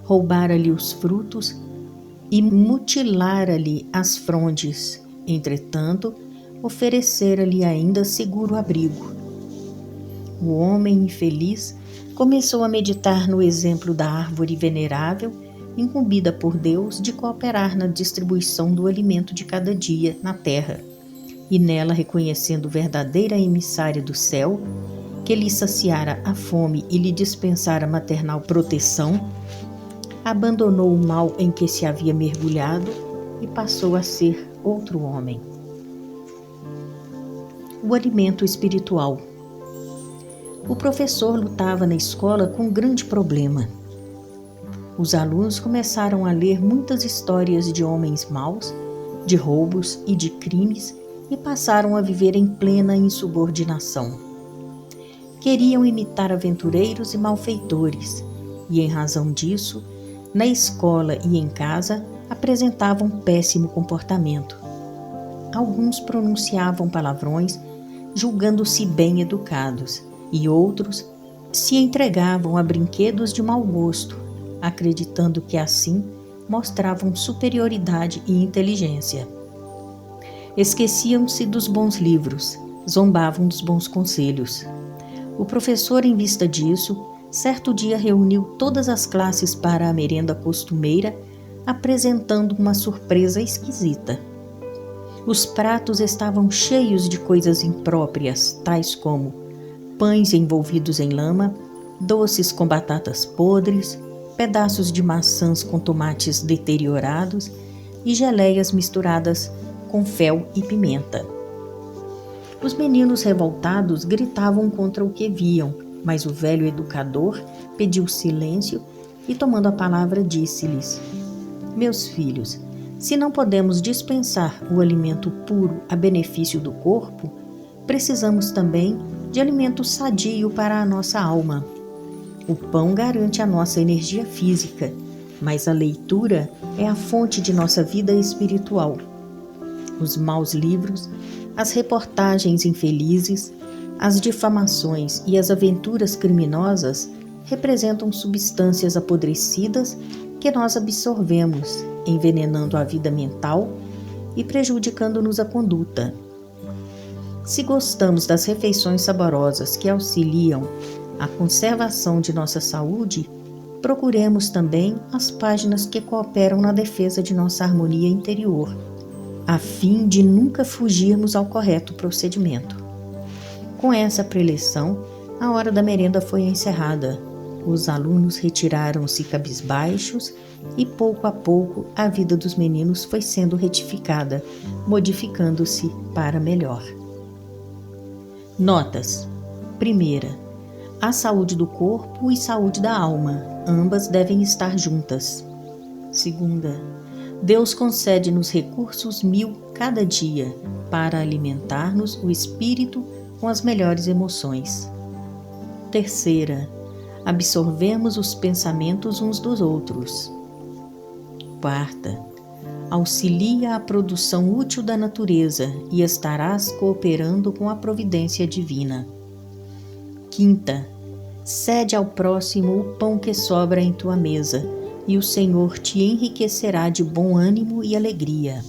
Roubara-lhe os frutos e mutilara-lhe as frondes, entretanto, oferecera-lhe ainda seguro abrigo. O homem infeliz começou a meditar no exemplo da árvore venerável, incumbida por Deus de cooperar na distribuição do alimento de cada dia na terra, e nela reconhecendo verdadeira emissária do céu, que lhe saciara a fome e lhe dispensara maternal proteção, abandonou o mal em que se havia mergulhado e passou a ser outro homem. O alimento espiritual. O professor lutava na escola com um grande problema. Os alunos começaram a ler muitas histórias de homens maus, de roubos e de crimes e passaram a viver em plena insubordinação. Queriam imitar aventureiros e malfeitores e, em razão disso, na escola e em casa apresentavam péssimo comportamento. Alguns pronunciavam palavrões, julgando-se bem educados, e outros se entregavam a brinquedos de mau gosto, acreditando que assim mostravam superioridade e inteligência. Esqueciam-se dos bons livros, zombavam dos bons conselhos. O professor, em vista disso, certo dia reuniu todas as classes para a merenda costumeira, apresentando uma surpresa esquisita. Os pratos estavam cheios de coisas impróprias, tais como pães envolvidos em lama, doces com batatas podres, pedaços de maçãs com tomates deteriorados e geleias misturadas com fel e pimenta. Os meninos revoltados gritavam contra o que viam, mas o velho educador pediu silêncio e, tomando a palavra, disse-lhes: Meus filhos, se não podemos dispensar o alimento puro a benefício do corpo, precisamos também de alimento sadio para a nossa alma. O pão garante a nossa energia física, mas a leitura é a fonte de nossa vida espiritual. Os maus livros, as reportagens infelizes, as difamações e as aventuras criminosas representam substâncias apodrecidas que nós absorvemos, envenenando a vida mental e prejudicando-nos a conduta. Se gostamos das refeições saborosas que auxiliam a conservação de nossa saúde, procuremos também as páginas que cooperam na defesa de nossa harmonia interior, a fim de nunca fugirmos ao correto procedimento. Com essa preleção, A hora da merenda foi encerrada. Os alunos retiraram-se cabisbaixos e, pouco a pouco, a vida dos meninos foi sendo retificada, modificando-se para melhor. Notas. Primeira, a saúde do corpo e saúde da alma, ambas devem estar juntas. Segunda, Deus concede-nos recursos 1000 cada dia para alimentar-nos o espírito com as melhores emoções. Terceira, absorvemos os pensamentos uns dos outros. Quarta, auxilia a produção útil da natureza e estarás cooperando com a providência divina. Quinta, cede ao próximo o pão que sobra em tua mesa, e o Senhor te enriquecerá de bom ânimo e alegria.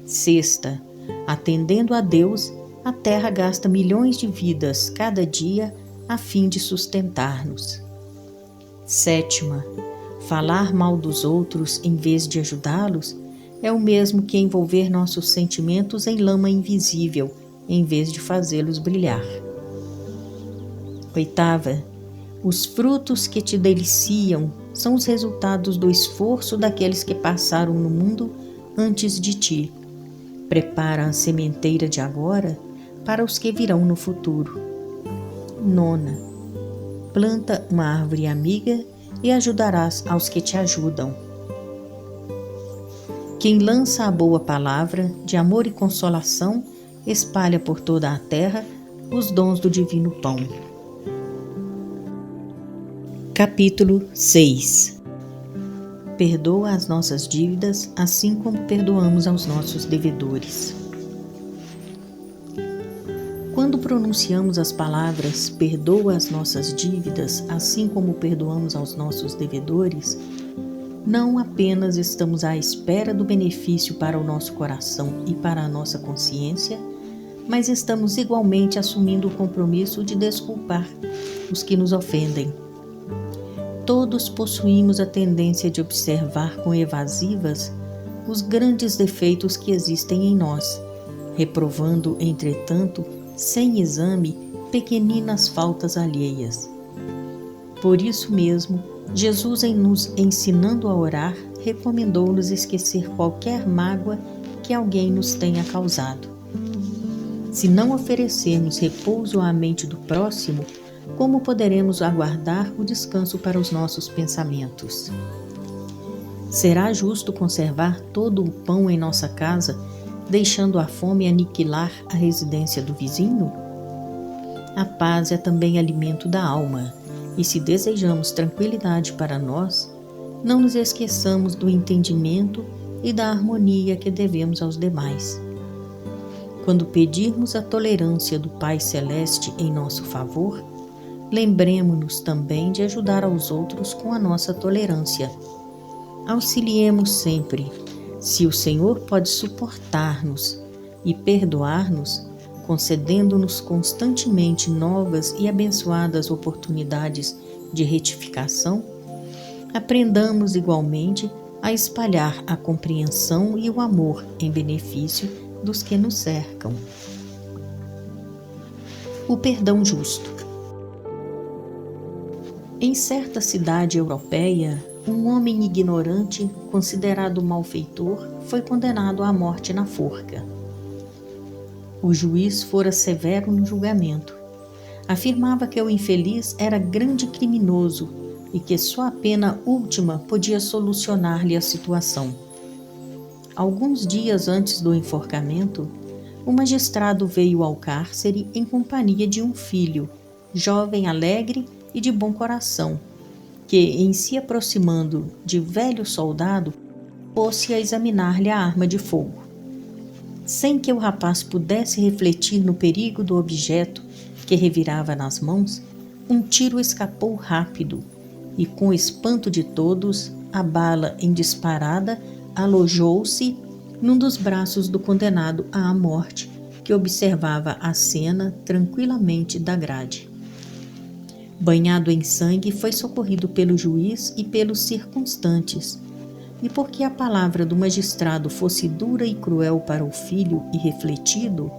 Sexta, atendendo a Deus, a terra gasta milhões de vidas cada dia a fim de sustentar-nos. Sétima, falar mal dos outros em vez de ajudá-los é o mesmo que envolver nossos sentimentos em lama invisível em vez de fazê-los brilhar. Oitava, os frutos que te deliciam são os resultados do esforço daqueles que passaram no mundo antes de ti. Prepara a sementeira de agora para os que virão no futuro. Nona, planta uma árvore amiga e ajudarás aos que te ajudam. Quem lança a boa palavra de amor e consolação espalha por toda a terra os dons do divino pão. Capítulo 6. Perdoa as nossas dívidas, assim como perdoamos aos nossos devedores. Quando pronunciamos as palavras perdoa as nossas dívidas, assim como perdoamos aos nossos devedores, não apenas estamos à espera do benefício para o nosso coração e para a nossa consciência, mas estamos igualmente assumindo o compromisso de desculpar os que nos ofendem. Todos possuímos a tendência de observar com evasivas os grandes defeitos que existem em nós, reprovando, entretanto, sem exame, pequeninas faltas alheias. Por isso mesmo, Jesus, em nos ensinando a orar, recomendou-nos esquecer qualquer mágoa que alguém nos tenha causado. Se não oferecermos repouso à mente do próximo, como poderemos aguardar o descanso para os nossos pensamentos? Será justo conservar todo o pão em nossa casa, deixando a fome aniquilar a residência do vizinho? A paz é também alimento da alma, e se desejamos tranquilidade para nós, não nos esqueçamos do entendimento e da harmonia que devemos aos demais. Quando pedirmos a tolerância do Pai Celeste em nosso favor, lembremo-nos também de ajudar aos outros com a nossa tolerância. Auxiliemos sempre. Se o Senhor pode suportar-nos e perdoar-nos, concedendo-nos constantemente novas e abençoadas oportunidades de retificação, aprendamos igualmente a espalhar a compreensão e o amor em benefício dos que nos cercam. O perdão justo. Em certa cidade europeia, um homem ignorante, considerado malfeitor, foi condenado à morte na forca. O juiz fora severo no julgamento. Afirmava que o infeliz era grande criminoso e que só a pena última podia solucionar-lhe a situação. Alguns dias antes do enforcamento, o magistrado veio ao cárcere em companhia de um filho, jovem, alegre e de bom coração, que, em se aproximando de velho soldado, pôs-se a examinar-lhe a arma de fogo. Sem que o rapaz pudesse refletir no perigo do objeto que revirava nas mãos, um tiro escapou rápido e, com espanto de todos, a bala em disparada alojou-se num dos braços do condenado à morte, que observava a cena tranquilamente da grade. Banhado em sangue, foi socorrido pelo juiz e pelos circunstantes, e porque a palavra do magistrado fosse dura e cruel para o filho e refletido,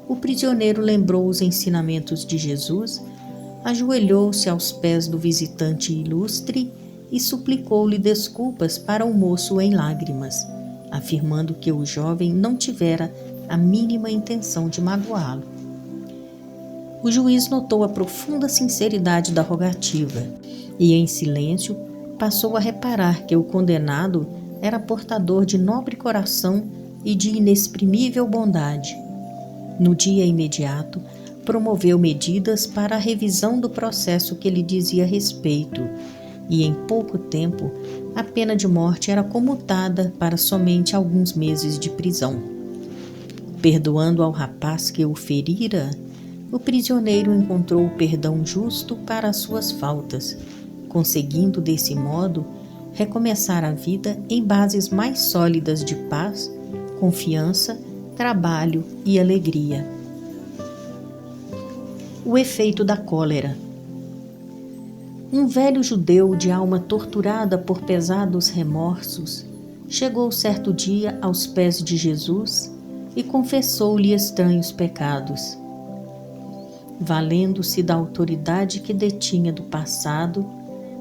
o prisioneiro lembrou os ensinamentos de Jesus ajoelhou-se aos pés do visitante ilustre e suplicou-lhe desculpas para o moço em lágrimas, afirmando que o jovem não tivera a mínima intenção de magoá-lo. O juiz notou a profunda sinceridade da rogativa e, em silêncio, passou a reparar que o condenado era portador de nobre coração e de inexprimível bondade. No dia imediato, promoveu medidas para a revisão do processo que lhe dizia respeito, e em pouco tempo a pena de morte era comutada para somente alguns meses de prisão. Perdoando ao rapaz que o ferira, o prisioneiro encontrou o perdão justo para as suas faltas, conseguindo desse modo recomeçar a vida em bases mais sólidas de paz, confiança, trabalho e alegria. O efeito da cólera. Um velho judeu de alma torturada por pesados remorsos chegou certo dia aos pés de Jesus e confessou-lhe estranhos pecados. Valendo-se da autoridade que detinha do passado,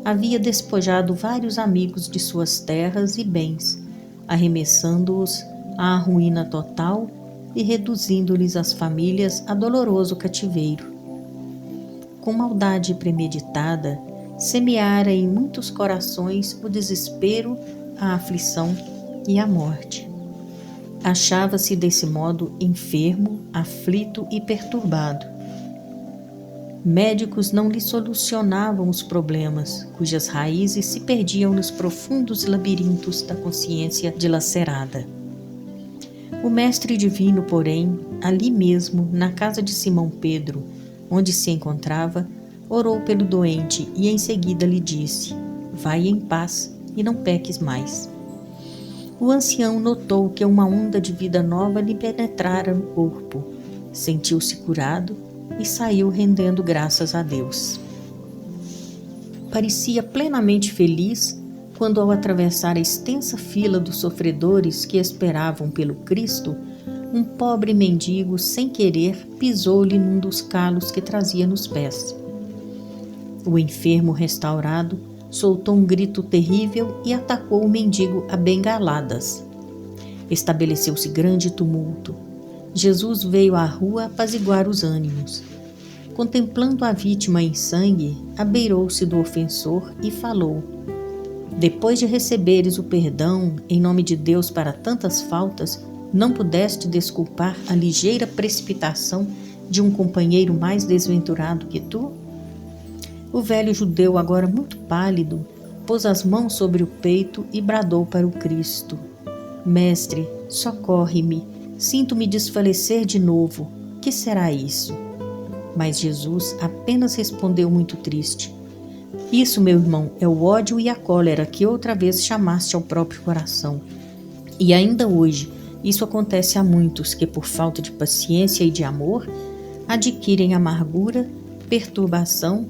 havia despojado vários amigos de suas terras e bens, arremessando-os à ruína total e reduzindo-lhes as famílias a doloroso cativeiro. Com maldade premeditada, semeara em muitos corações o desespero, a aflição e a morte. Achava-se desse modo enfermo, aflito e perturbado. Médicos não lhe solucionavam os problemas, cujas raízes se perdiam nos profundos labirintos da consciência dilacerada. O Mestre Divino, porém, ali mesmo, na casa de Simão Pedro, onde se encontrava, orou pelo doente e em seguida lhe disse: vai em paz e não peques mais. O ancião notou que uma onda de vida nova lhe penetrara no corpo, sentiu-se curado e saiu rendendo graças a Deus. Parecia plenamente feliz quando, ao atravessar a extensa fila dos sofredores que esperavam pelo Cristo, um pobre mendigo, sem querer, pisou-lhe num dos calos que trazia nos pés. O enfermo restaurado soltou um grito terrível e atacou o mendigo a bengaladas. Estabeleceu-se grande tumulto. Jesus veio à rua apaziguar os ânimos. Contemplando a vítima em sangue, abeirou-se do ofensor e falou: depois de receberes o perdão em nome de Deus para tantas faltas, não pudeste desculpar a ligeira precipitação de um companheiro mais desventurado que tu? O velho judeu, agora muito pálido, pôs as mãos sobre o peito e bradou para o Cristo: Mestre, socorre-me, sinto-me desfalecer de novo, que será isso? Mas Jesus apenas respondeu muito triste: isso, meu irmão, é o ódio e a cólera que outra vez chamaste ao próprio coração. E ainda hoje, isso acontece a muitos que, por falta de paciência e de amor, adquirem amargura, perturbação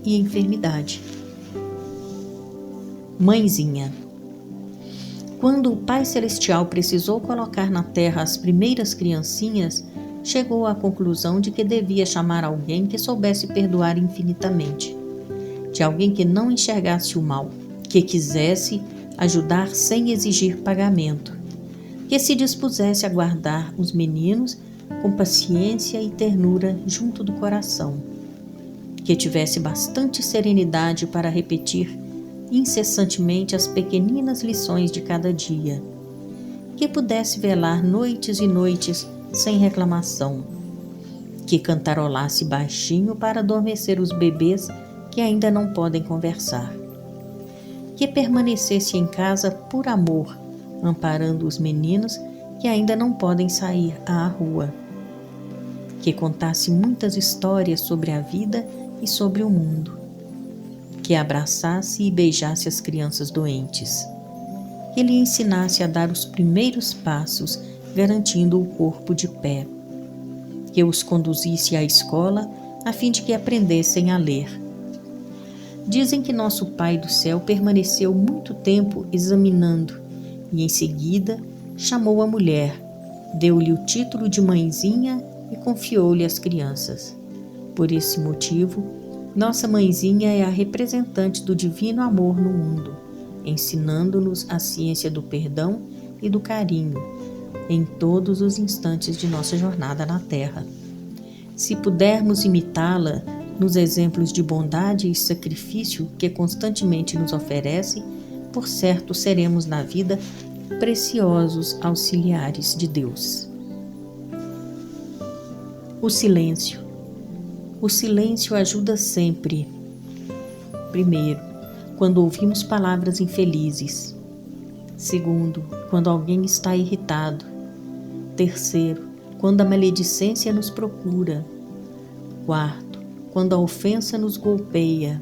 e enfermidade. Mãezinha. Quando o Pai Celestial precisou colocar na terra as primeiras criancinhas, chegou à conclusão de que devia chamar alguém que soubesse perdoar infinitamente, de alguém que não enxergasse o mal, que quisesse ajudar sem exigir pagamento, que se dispusesse a guardar os meninos com paciência e ternura junto do coração, que tivesse bastante serenidade para repetir incessantemente as pequeninas lições de cada dia, que pudesse velar noites e noites sem reclamação, que cantarolasse baixinho para adormecer os bebês que ainda não podem conversar, que permanecesse em casa por amor, amparando os meninos que ainda não podem sair à rua, que contasse muitas histórias sobre a vida e sobre o mundo, que abraçasse e beijasse as crianças doentes, que lhe ensinasse a dar os primeiros passos, garantindo o corpo de pé, que os conduzisse à escola a fim de que aprendessem a ler. Dizem que nosso Pai do céu permaneceu muito tempo examinando e, em seguida, chamou a mulher, deu-lhe o título de mãezinha e confiou-lhe as crianças. Por esse motivo, Nossa mãezinha é a representante do divino amor no mundo, ensinando-nos a ciência do perdão e do carinho em todos os instantes de nossa jornada na Terra. Se pudermos imitá-la nos exemplos de bondade e sacrifício que constantemente nos oferece, por certo seremos na vida preciosos auxiliares de Deus. O silêncio. O silêncio ajuda sempre. Primeiro, quando ouvimos palavras infelizes. Segundo, quando alguém está irritado. Terceiro, quando a maledicência nos procura. Quarto, quando a ofensa nos golpeia.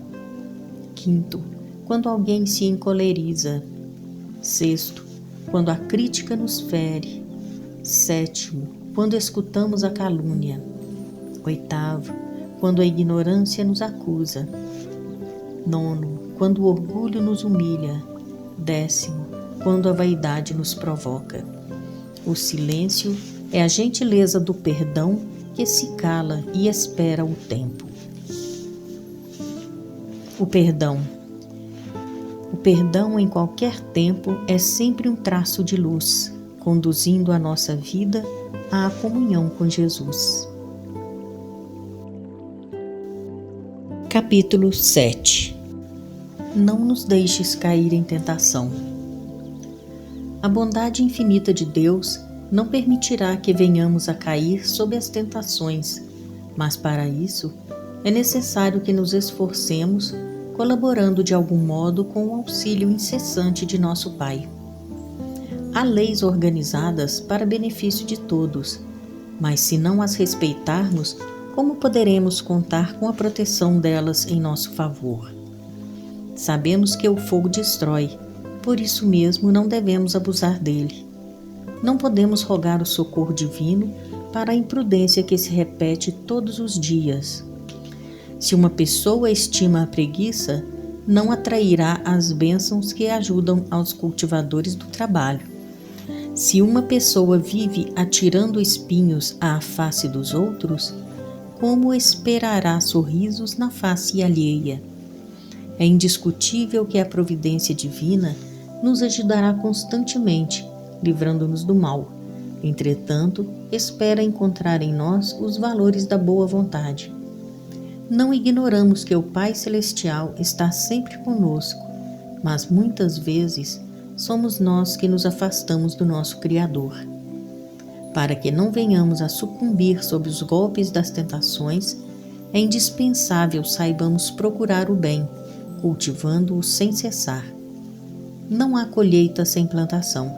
Quinto, quando alguém se encoleriza. Sexto, quando a crítica nos fere. Sétimo, quando escutamos a calúnia. Oitavo, quando a ignorância nos acusa. Nono, quando o orgulho nos humilha. Décimo, quando a vaidade nos provoca. O silêncio é a gentileza do perdão que se cala e espera o tempo. O perdão. O perdão em qualquer tempo é sempre um traço de luz, conduzindo a nossa vida à comunhão com Jesus. Capítulo 7. Não nos deixes cair em tentação. A bondade infinita de Deus não permitirá que venhamos a cair sob as tentações, mas para isso é necessário que nos esforcemos, colaborando de algum modo com o auxílio incessante de nosso Pai. Há leis organizadas para benefício de todos, mas se não as respeitarmos, como poderemos contar com a proteção delas em nosso favor? Sabemos que o fogo destrói, por isso mesmo não devemos abusar dele. Não podemos rogar o socorro divino para a imprudência que se repete todos os dias. Se uma pessoa estima a preguiça, não atrairá as bênçãos que ajudam aos cultivadores do trabalho. Se uma pessoa vive atirando espinhos à face dos outros, como esperará sorrisos na face alheia? É indiscutível que a providência divina nos ajudará constantemente, livrando-nos do mal. Entretanto, espera encontrar em nós os valores da boa vontade. Não ignoramos que o Pai Celestial está sempre conosco, mas muitas vezes somos nós que nos afastamos do nosso Criador. Para que não venhamos a sucumbir sob os golpes das tentações, é indispensável saibamos procurar o bem, cultivando-o sem cessar. Não há colheita sem plantação.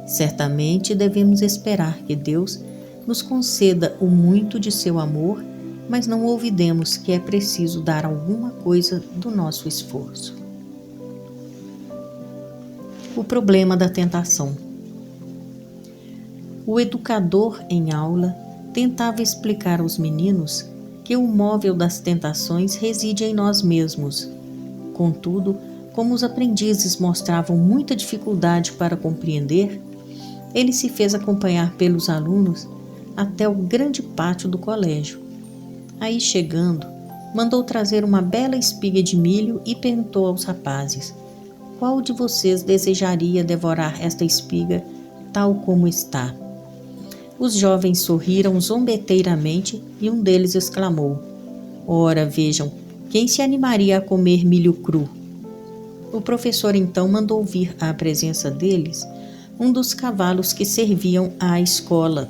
Certamente devemos esperar que Deus nos conceda o muito de seu amor, mas não olvidemos que é preciso dar alguma coisa do nosso esforço. O problema da tentação. O educador, em aula, tentava explicar aos meninos que o móvel das tentações reside em nós mesmos. Contudo, como os aprendizes mostravam muita dificuldade para compreender, ele se fez acompanhar pelos alunos até o grande pátio do colégio. Aí, chegando, mandou trazer uma bela espiga de milho e perguntou aos rapazes: qual de vocês desejaria devorar esta espiga tal como está? Os jovens sorriram zombeteiramente e um deles exclamou: ora, vejam, quem se animaria a comer milho cru? O professor então mandou vir à presença deles um dos cavalos que serviam à escola.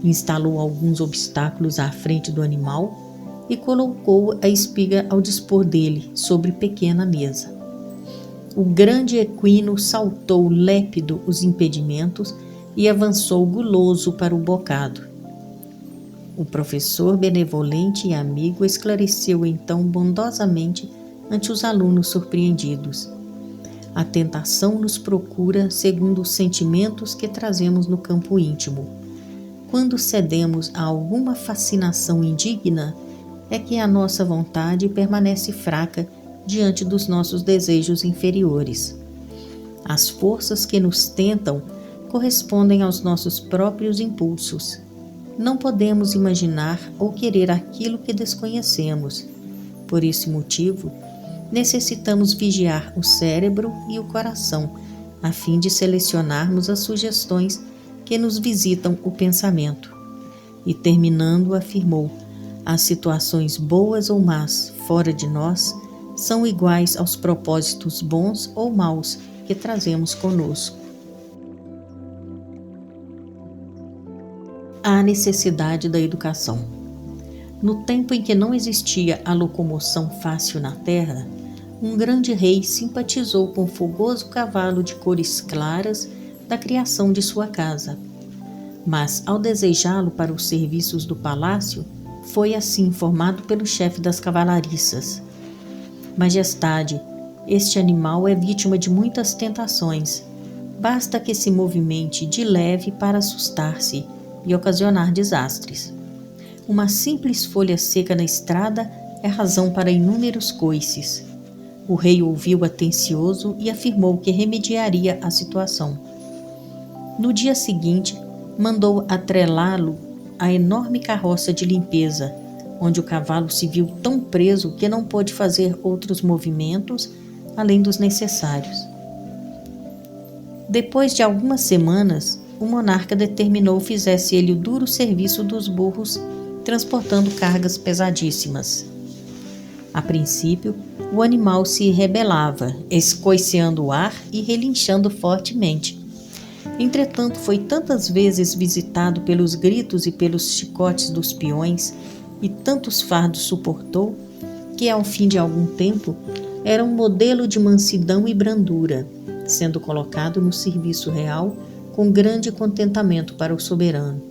Instalou alguns obstáculos à frente do animal e colocou a espiga ao dispor dele, sobre pequena mesa. O grande equino saltou lépido os impedimentos e avançou guloso para o bocado. O professor, benevolente e amigo, esclareceu então bondosamente ante os alunos surpreendidos: a tentação nos procura segundo os sentimentos que trazemos no campo íntimo. Quando cedemos a alguma fascinação indigna, é que a nossa vontade permanece fraca diante dos nossos desejos inferiores. As forças que nos tentam correspondem aos nossos próprios impulsos. Não podemos imaginar ou querer aquilo que desconhecemos. Por esse motivo, necessitamos vigiar o cérebro e o coração, a fim de selecionarmos as sugestões que nos visitam o pensamento. E terminando, afirmou: as situações boas ou más fora de nós são iguais aos propósitos bons ou maus que trazemos conosco. A necessidade da educação. No tempo em que não existia a locomoção fácil na terra, um grande rei simpatizou com o fogoso cavalo de cores claras da criação de sua casa. Mas, ao desejá-lo para os serviços do palácio, foi assim informado pelo chefe das cavalariças: Majestade, este animal é vítima de muitas tentações. Basta que se movimente de leve para assustar-se e ocasionar desastres. Uma simples folha seca na estrada é razão para inúmeros coices. O rei ouviu atencioso e afirmou que remediaria a situação. No dia seguinte, mandou atrelá-lo à enorme carroça de limpeza, onde o cavalo se viu tão preso que não pôde fazer outros movimentos além dos necessários. Depois de algumas semanas, o monarca determinou fizesse ele o duro serviço dos burros, transportando cargas pesadíssimas. A princípio, o animal se rebelava, escoiceando o ar e relinchando fortemente. Entretanto, foi tantas vezes visitado pelos gritos e pelos chicotes dos peões, e tantos fardos suportou, que ao fim de algum tempo era um modelo de mansidão e brandura, sendo colocado no serviço real com grande contentamento para o soberano.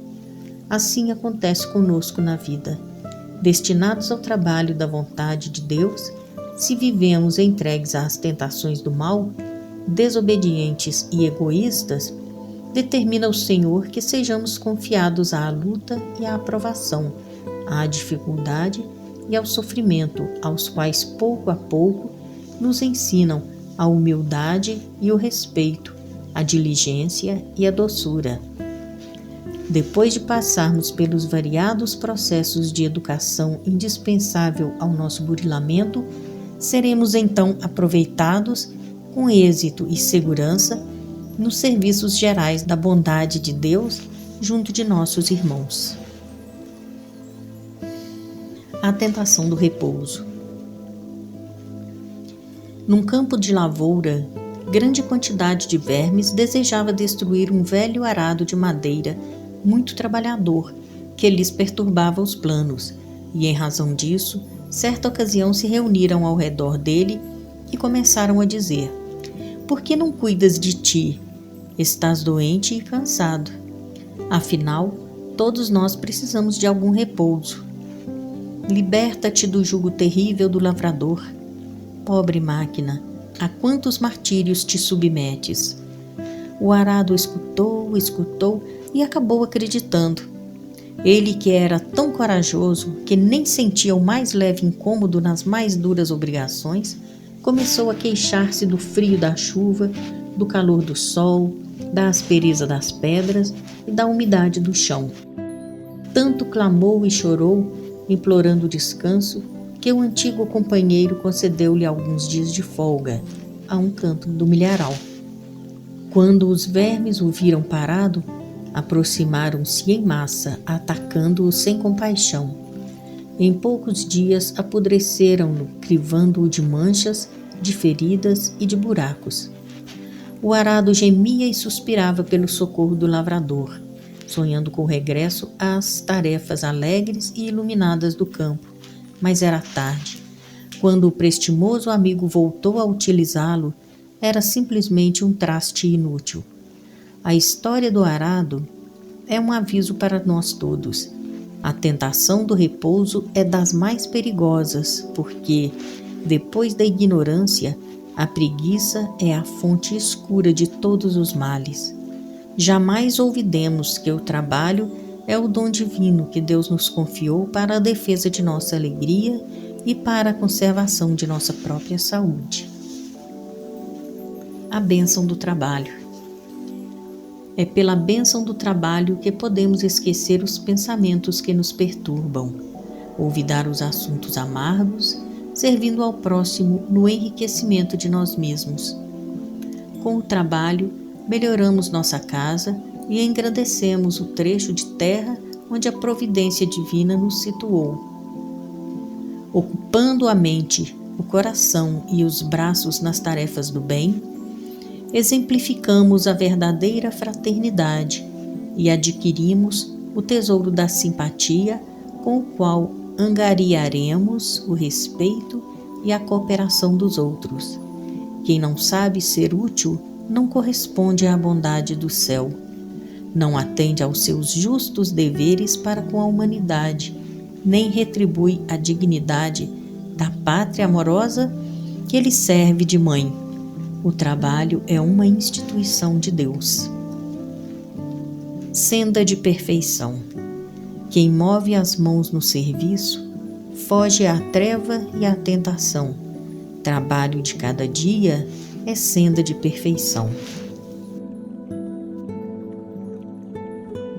Assim acontece conosco na vida. Destinados ao trabalho da vontade de Deus, se vivemos entregues às tentações do mal, desobedientes e egoístas, determina o Senhor que sejamos confiados à luta e à aprovação, à dificuldade e ao sofrimento, aos quais pouco a pouco nos ensinam a humildade e o respeito, a diligência e a doçura. Depois de passarmos pelos variados processos de educação indispensável ao nosso burilamento, seremos então aproveitados com êxito e segurança nos serviços gerais da bondade de Deus junto de nossos irmãos. A tentação do repouso. Num campo de lavoura, grande quantidade de vermes desejava destruir um velho arado de madeira muito trabalhador, que lhes perturbava os planos, e em razão disso, certa ocasião se reuniram ao redor dele e começaram a dizer: por que não cuidas de ti? Estás doente e cansado. Afinal, todos nós precisamos de algum repouso. Liberta-te do jugo terrível do lavrador. Pobre máquina, a quantos martírios te submetes? O arado escutou e acabou acreditando. Ele, que era tão corajoso que nem sentia o mais leve incômodo nas mais duras obrigações, começou a queixar-se do frio da chuva, do calor do sol, da aspereza das pedras e da umidade do chão. Tanto clamou e chorou, implorando descanso, que o antigo companheiro concedeu-lhe alguns dias de folga, a um canto do milharal. Quando os vermes o viram parado, aproximaram-se em massa, atacando-o sem compaixão. Em poucos dias apodreceram-no, crivando-o de manchas, de feridas e de buracos. O arado gemia e suspirava pelo socorro do lavrador, sonhando com o regresso às tarefas alegres e iluminadas do campo. Mas era tarde. Quando o prestimoso amigo voltou a utilizá-lo, era simplesmente um traste inútil. A história do arado é um aviso para nós todos. A tentação do repouso é das mais perigosas, porque, depois da ignorância, a preguiça é a fonte escura de todos os males. Jamais olvidemos que o trabalho é o dom divino que Deus nos confiou para a defesa de nossa alegria e para a conservação de nossa própria saúde. A bênção do trabalho. É pela bênção do trabalho que podemos esquecer os pensamentos que nos perturbam, olvidar os assuntos amargos, servindo ao próximo no enriquecimento de nós mesmos. Com o trabalho, melhoramos nossa casa e engrandecemos o trecho de terra onde a providência divina nos situou. Ocupando a mente, o coração e os braços nas tarefas do bem, exemplificamos a verdadeira fraternidade e adquirimos o tesouro da simpatia com o qual angariaremos o respeito e a cooperação dos outros. Quem não sabe ser útil não corresponde à bondade do céu, não atende aos seus justos deveres para com a humanidade, nem retribui a dignidade da pátria amorosa que lhe serve de mãe. O trabalho é uma instituição de Deus. Senda de perfeição. Quem move as mãos no serviço, foge à treva e à tentação. Trabalho de cada dia é senda de perfeição.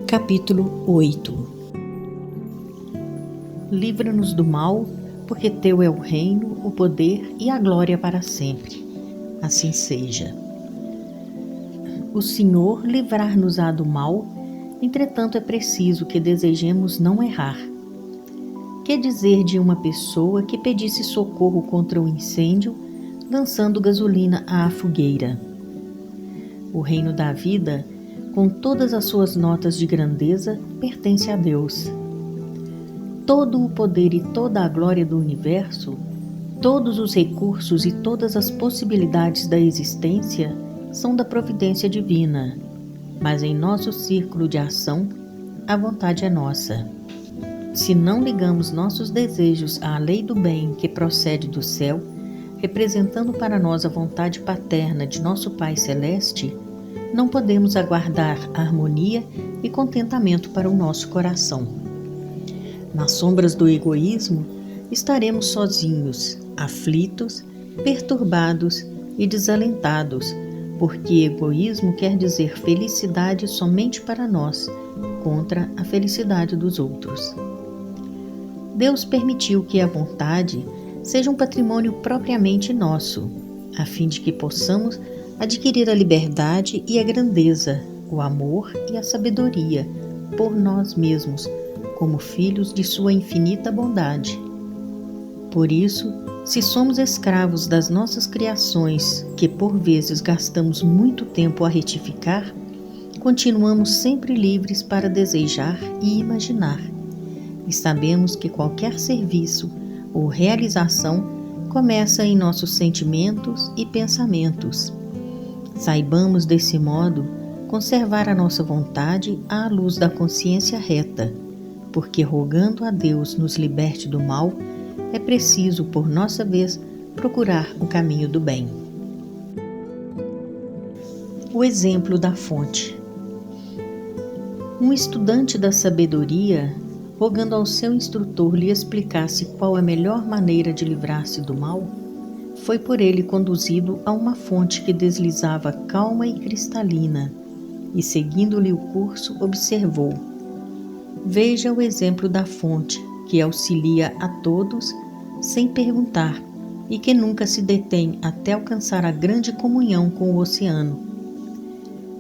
Capítulo 8. Livra-nos do mal, porque teu é o reino, o poder e a glória para sempre. Assim seja. O Senhor livrar-nos-á do mal, entretanto é preciso que desejemos não errar. Que dizer de uma pessoa que pedisse socorro contra o incêndio, lançando gasolina à fogueira? O reino da vida, com todas as suas notas de grandeza, pertence a Deus. Todo o poder e toda a glória do universo, todos os recursos e todas as possibilidades da existência são da providência divina, mas em nosso círculo de ação, a vontade é nossa. Se não ligamos nossos desejos à lei do bem que procede do céu, representando para nós a vontade paterna de nosso Pai Celeste, não podemos aguardar harmonia e contentamento para o nosso coração. Nas sombras do egoísmo, estaremos sozinhos, aflitos, perturbados e desalentados, porque egoísmo quer dizer felicidade somente para nós, contra a felicidade dos outros. Deus permitiu que a vontade seja um patrimônio propriamente nosso, a fim de que possamos adquirir a liberdade e a grandeza, o amor e a sabedoria por nós mesmos, como filhos de sua infinita bondade. Por isso, se somos escravos das nossas criações, que por vezes gastamos muito tempo a retificar, continuamos sempre livres para desejar e imaginar. E sabemos que qualquer serviço ou realização começa em nossos sentimentos e pensamentos. Saibamos, desse modo, conservar a nossa vontade à luz da consciência reta, porque rogando a Deus nos liberte do mal, é preciso, por nossa vez, procurar o caminho do bem. O exemplo da fonte. Um estudante da sabedoria, rogando ao seu instrutor lhe explicasse qual a melhor maneira de livrar-se do mal, foi por ele conduzido a uma fonte que deslizava calma e cristalina, e seguindo-lhe o curso, observou: veja o exemplo da fonte, que auxilia a todos sem perguntar e que nunca se detém até alcançar a grande comunhão com o oceano.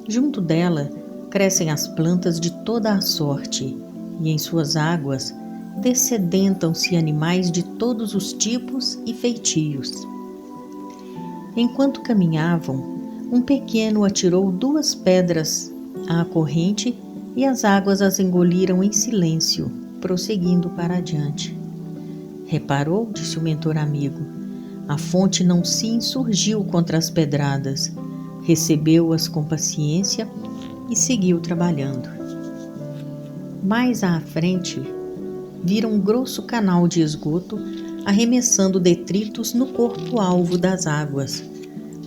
Junto dela crescem as plantas de toda a sorte, e em suas águas dessedentam-se animais de todos os tipos e feitios. Enquanto caminhavam, um pequeno atirou 2 pedras à corrente e as águas as engoliram em silêncio, prosseguindo para adiante. Reparou, disse o mentor amigo, a fonte não se insurgiu contra as pedradas, recebeu-as com paciência e seguiu trabalhando. Mais à frente, viram um grosso canal de esgoto arremessando detritos no corpo-alvo das águas,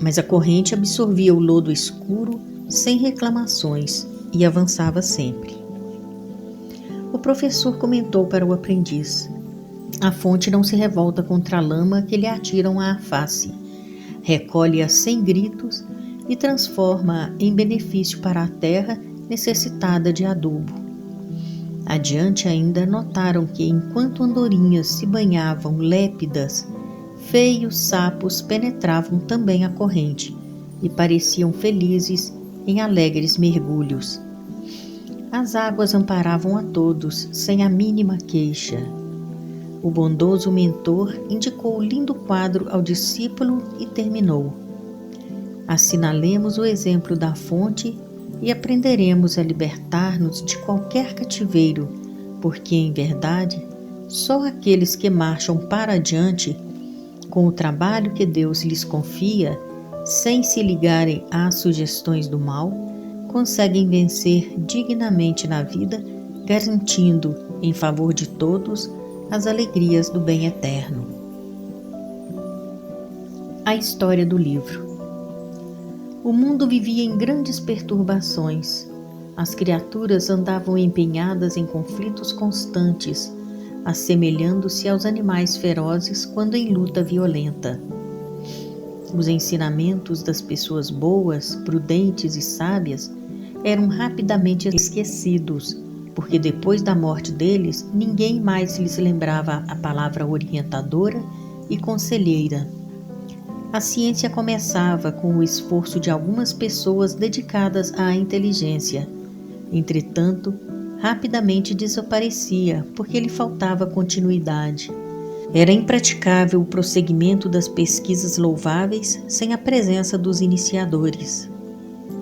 mas a corrente absorvia o lodo escuro sem reclamações e avançava sempre. O professor comentou para o aprendiz: a fonte não se revolta contra a lama que lhe atiram à face, recolhe-a sem gritos e transforma-a em benefício para a terra necessitada de adubo. Adiante ainda notaram que, enquanto andorinhas se banhavam lépidas feios sapos penetravam também a corrente e pareciam felizes em alegres mergulhos. As águas amparavam a todos, sem a mínima queixa. O bondoso mentor indicou o lindo quadro ao discípulo e terminou: assinalemos o exemplo da fonte e aprenderemos a libertar-nos de qualquer cativeiro, porque, em verdade, só aqueles que marcham para adiante, com o trabalho que Deus lhes confia, sem se ligarem às sugestões do mal, conseguem vencer dignamente na vida, garantindo, em favor de todos, as alegrias do bem eterno. A história do livro. O mundo vivia em grandes perturbações. As criaturas andavam empenhadas em conflitos constantes, assemelhando-se aos animais ferozes quando em luta violenta. Os ensinamentos das pessoas boas, prudentes e sábias eram rapidamente esquecidos, porque depois da morte deles, ninguém mais lhes lembrava a palavra orientadora e conselheira. A ciência começava com o esforço de algumas pessoas dedicadas à inteligência. Entretanto, rapidamente desaparecia, porque lhe faltava continuidade. Era impraticável o prosseguimento das pesquisas louváveis sem a presença dos iniciadores.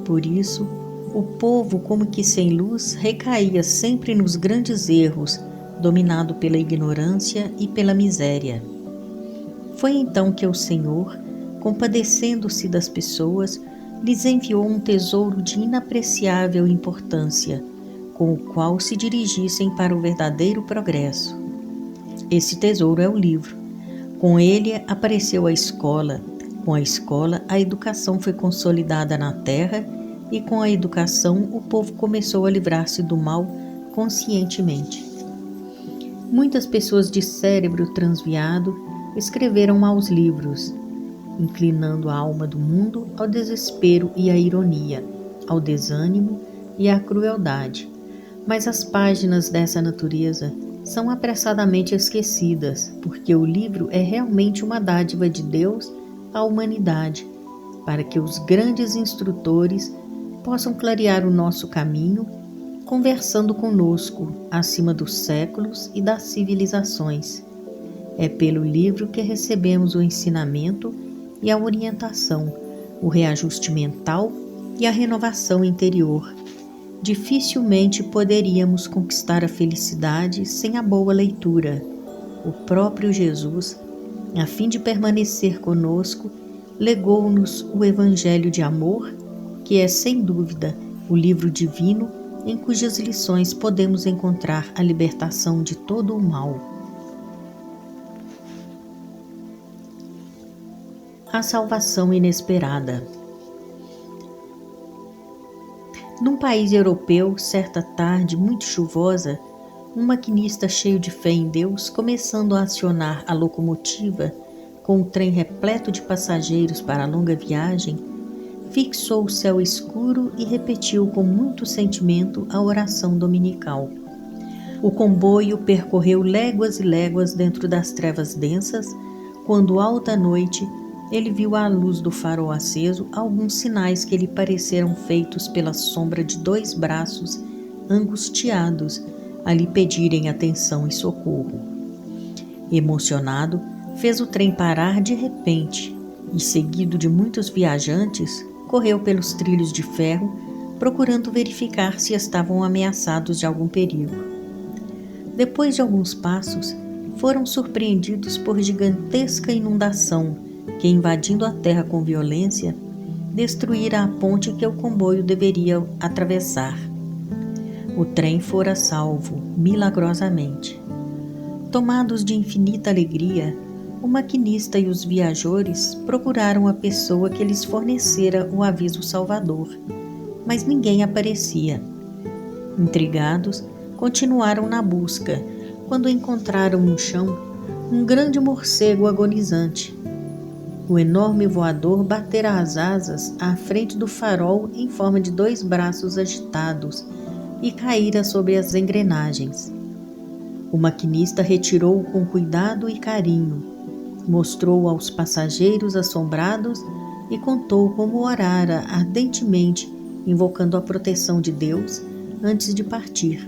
Por isso, o povo, como que sem luz, recaía sempre nos grandes erros, dominado pela ignorância e pela miséria. Foi então que o Senhor, compadecendo-se das pessoas, lhes enviou um tesouro de inapreciável importância, com o qual se dirigissem para o verdadeiro progresso. Esse tesouro é o livro. Com ele apareceu a escola. Com a escola, a educação foi consolidada na terra e com a educação o povo começou a livrar-se do mal conscientemente. Muitas pessoas de cérebro transviado escreveram maus livros, inclinando a alma do mundo ao desespero e à ironia, ao desânimo e à crueldade. Mas as páginas dessa natureza são apressadamente esquecidas, porque o livro é realmente uma dádiva de Deus à humanidade, para que os grandes instrutores possam clarear o nosso caminho, conversando conosco acima dos séculos e das civilizações. É pelo livro que recebemos o ensinamento e a orientação, o reajuste mental e a renovação interior. Dificilmente poderíamos conquistar a felicidade sem a boa leitura. O próprio Jesus, a fim de permanecer conosco, legou-nos o Evangelho de amor, que é, sem dúvida, o livro divino em cujas lições podemos encontrar a libertação de todo o mal. A salvação inesperada. Num país europeu, certa tarde muito chuvosa, um maquinista cheio de fé em Deus, começando a acionar a locomotiva com o trem repleto de passageiros para a longa viagem, fixou o céu escuro e repetiu com muito sentimento a oração dominical. O comboio percorreu léguas e léguas dentro das trevas densas, quando, alta noite, ele viu à luz do farol aceso alguns sinais que lhe pareceram feitos pela sombra de 2 braços angustiados a lhe pedirem atenção e socorro. Emocionado, fez o trem parar de repente e, seguido de muitos viajantes, correu pelos trilhos de ferro, procurando verificar se estavam ameaçados de algum perigo. Depois de alguns passos, foram surpreendidos por gigantesca inundação que, invadindo a terra com violência, destruíra a ponte que o comboio deveria atravessar. O trem fora salvo, milagrosamente. Tomados de infinita alegria, o maquinista e os viajores procuraram a pessoa que lhes fornecera o aviso salvador, mas ninguém aparecia. Intrigados, continuaram na busca, quando encontraram no chão um grande morcego agonizante. O enorme voador batera as asas à frente do farol em forma de 2 braços agitados e caíra sobre as engrenagens. O maquinista retirou-o com cuidado e carinho, mostrou aos passageiros assombrados e contou como orara ardentemente, invocando a proteção de Deus antes de partir.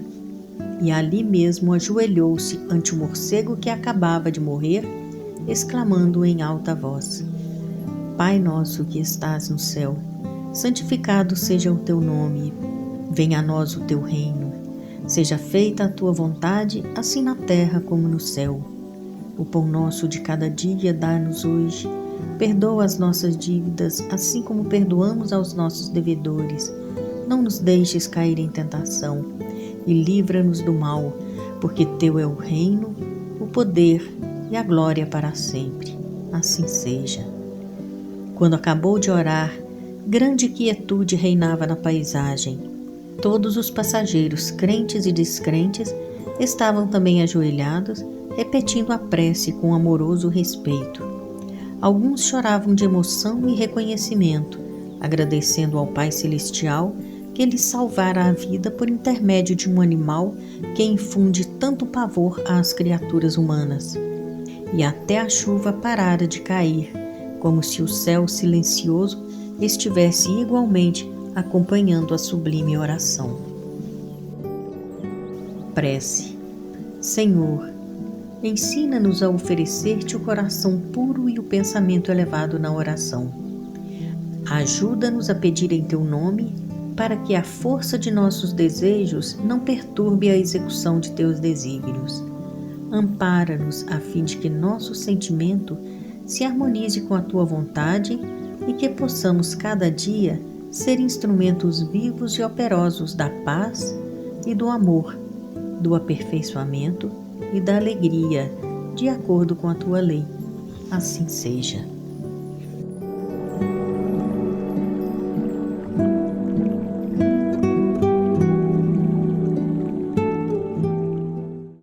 E ali mesmo ajoelhou-se ante o morcego que acabava de morrer, exclamando em alta voz: Pai nosso que estás no céu, santificado seja o teu nome. Venha a nós o teu reino. Seja feita a tua vontade, assim na terra como no céu. O pão nosso de cada dia dá-nos hoje. Perdoa as nossas dívidas, assim como perdoamos aos nossos devedores. Não nos deixes cair em tentação e livra-nos do mal, porque teu é o reino, o poder e a glória para sempre. Assim seja. Quando acabou de orar, grande quietude reinava na paisagem. Todos os passageiros, crentes e descrentes, estavam também ajoelhados, repetindo a prece com amoroso respeito. Alguns choravam de emoção e reconhecimento, agradecendo ao Pai Celestial que lhes salvara a vida por intermédio de um animal que infunde tanto pavor às criaturas humanas. E até a chuva parara de cair, como se o céu silencioso estivesse igualmente acompanhando a sublime oração. Prece. Senhor, ensina-nos a oferecer-te o coração puro e o pensamento elevado na oração. Ajuda-nos a pedir em teu nome, para que a força de nossos desejos não perturbe a execução de teus desígnios. Ampara-nos a fim de que nosso sentimento se harmonize com a tua vontade e que possamos cada dia ser instrumentos vivos e operosos da paz e do amor, do aperfeiçoamento e da alegria, de acordo com a tua lei. Assim seja.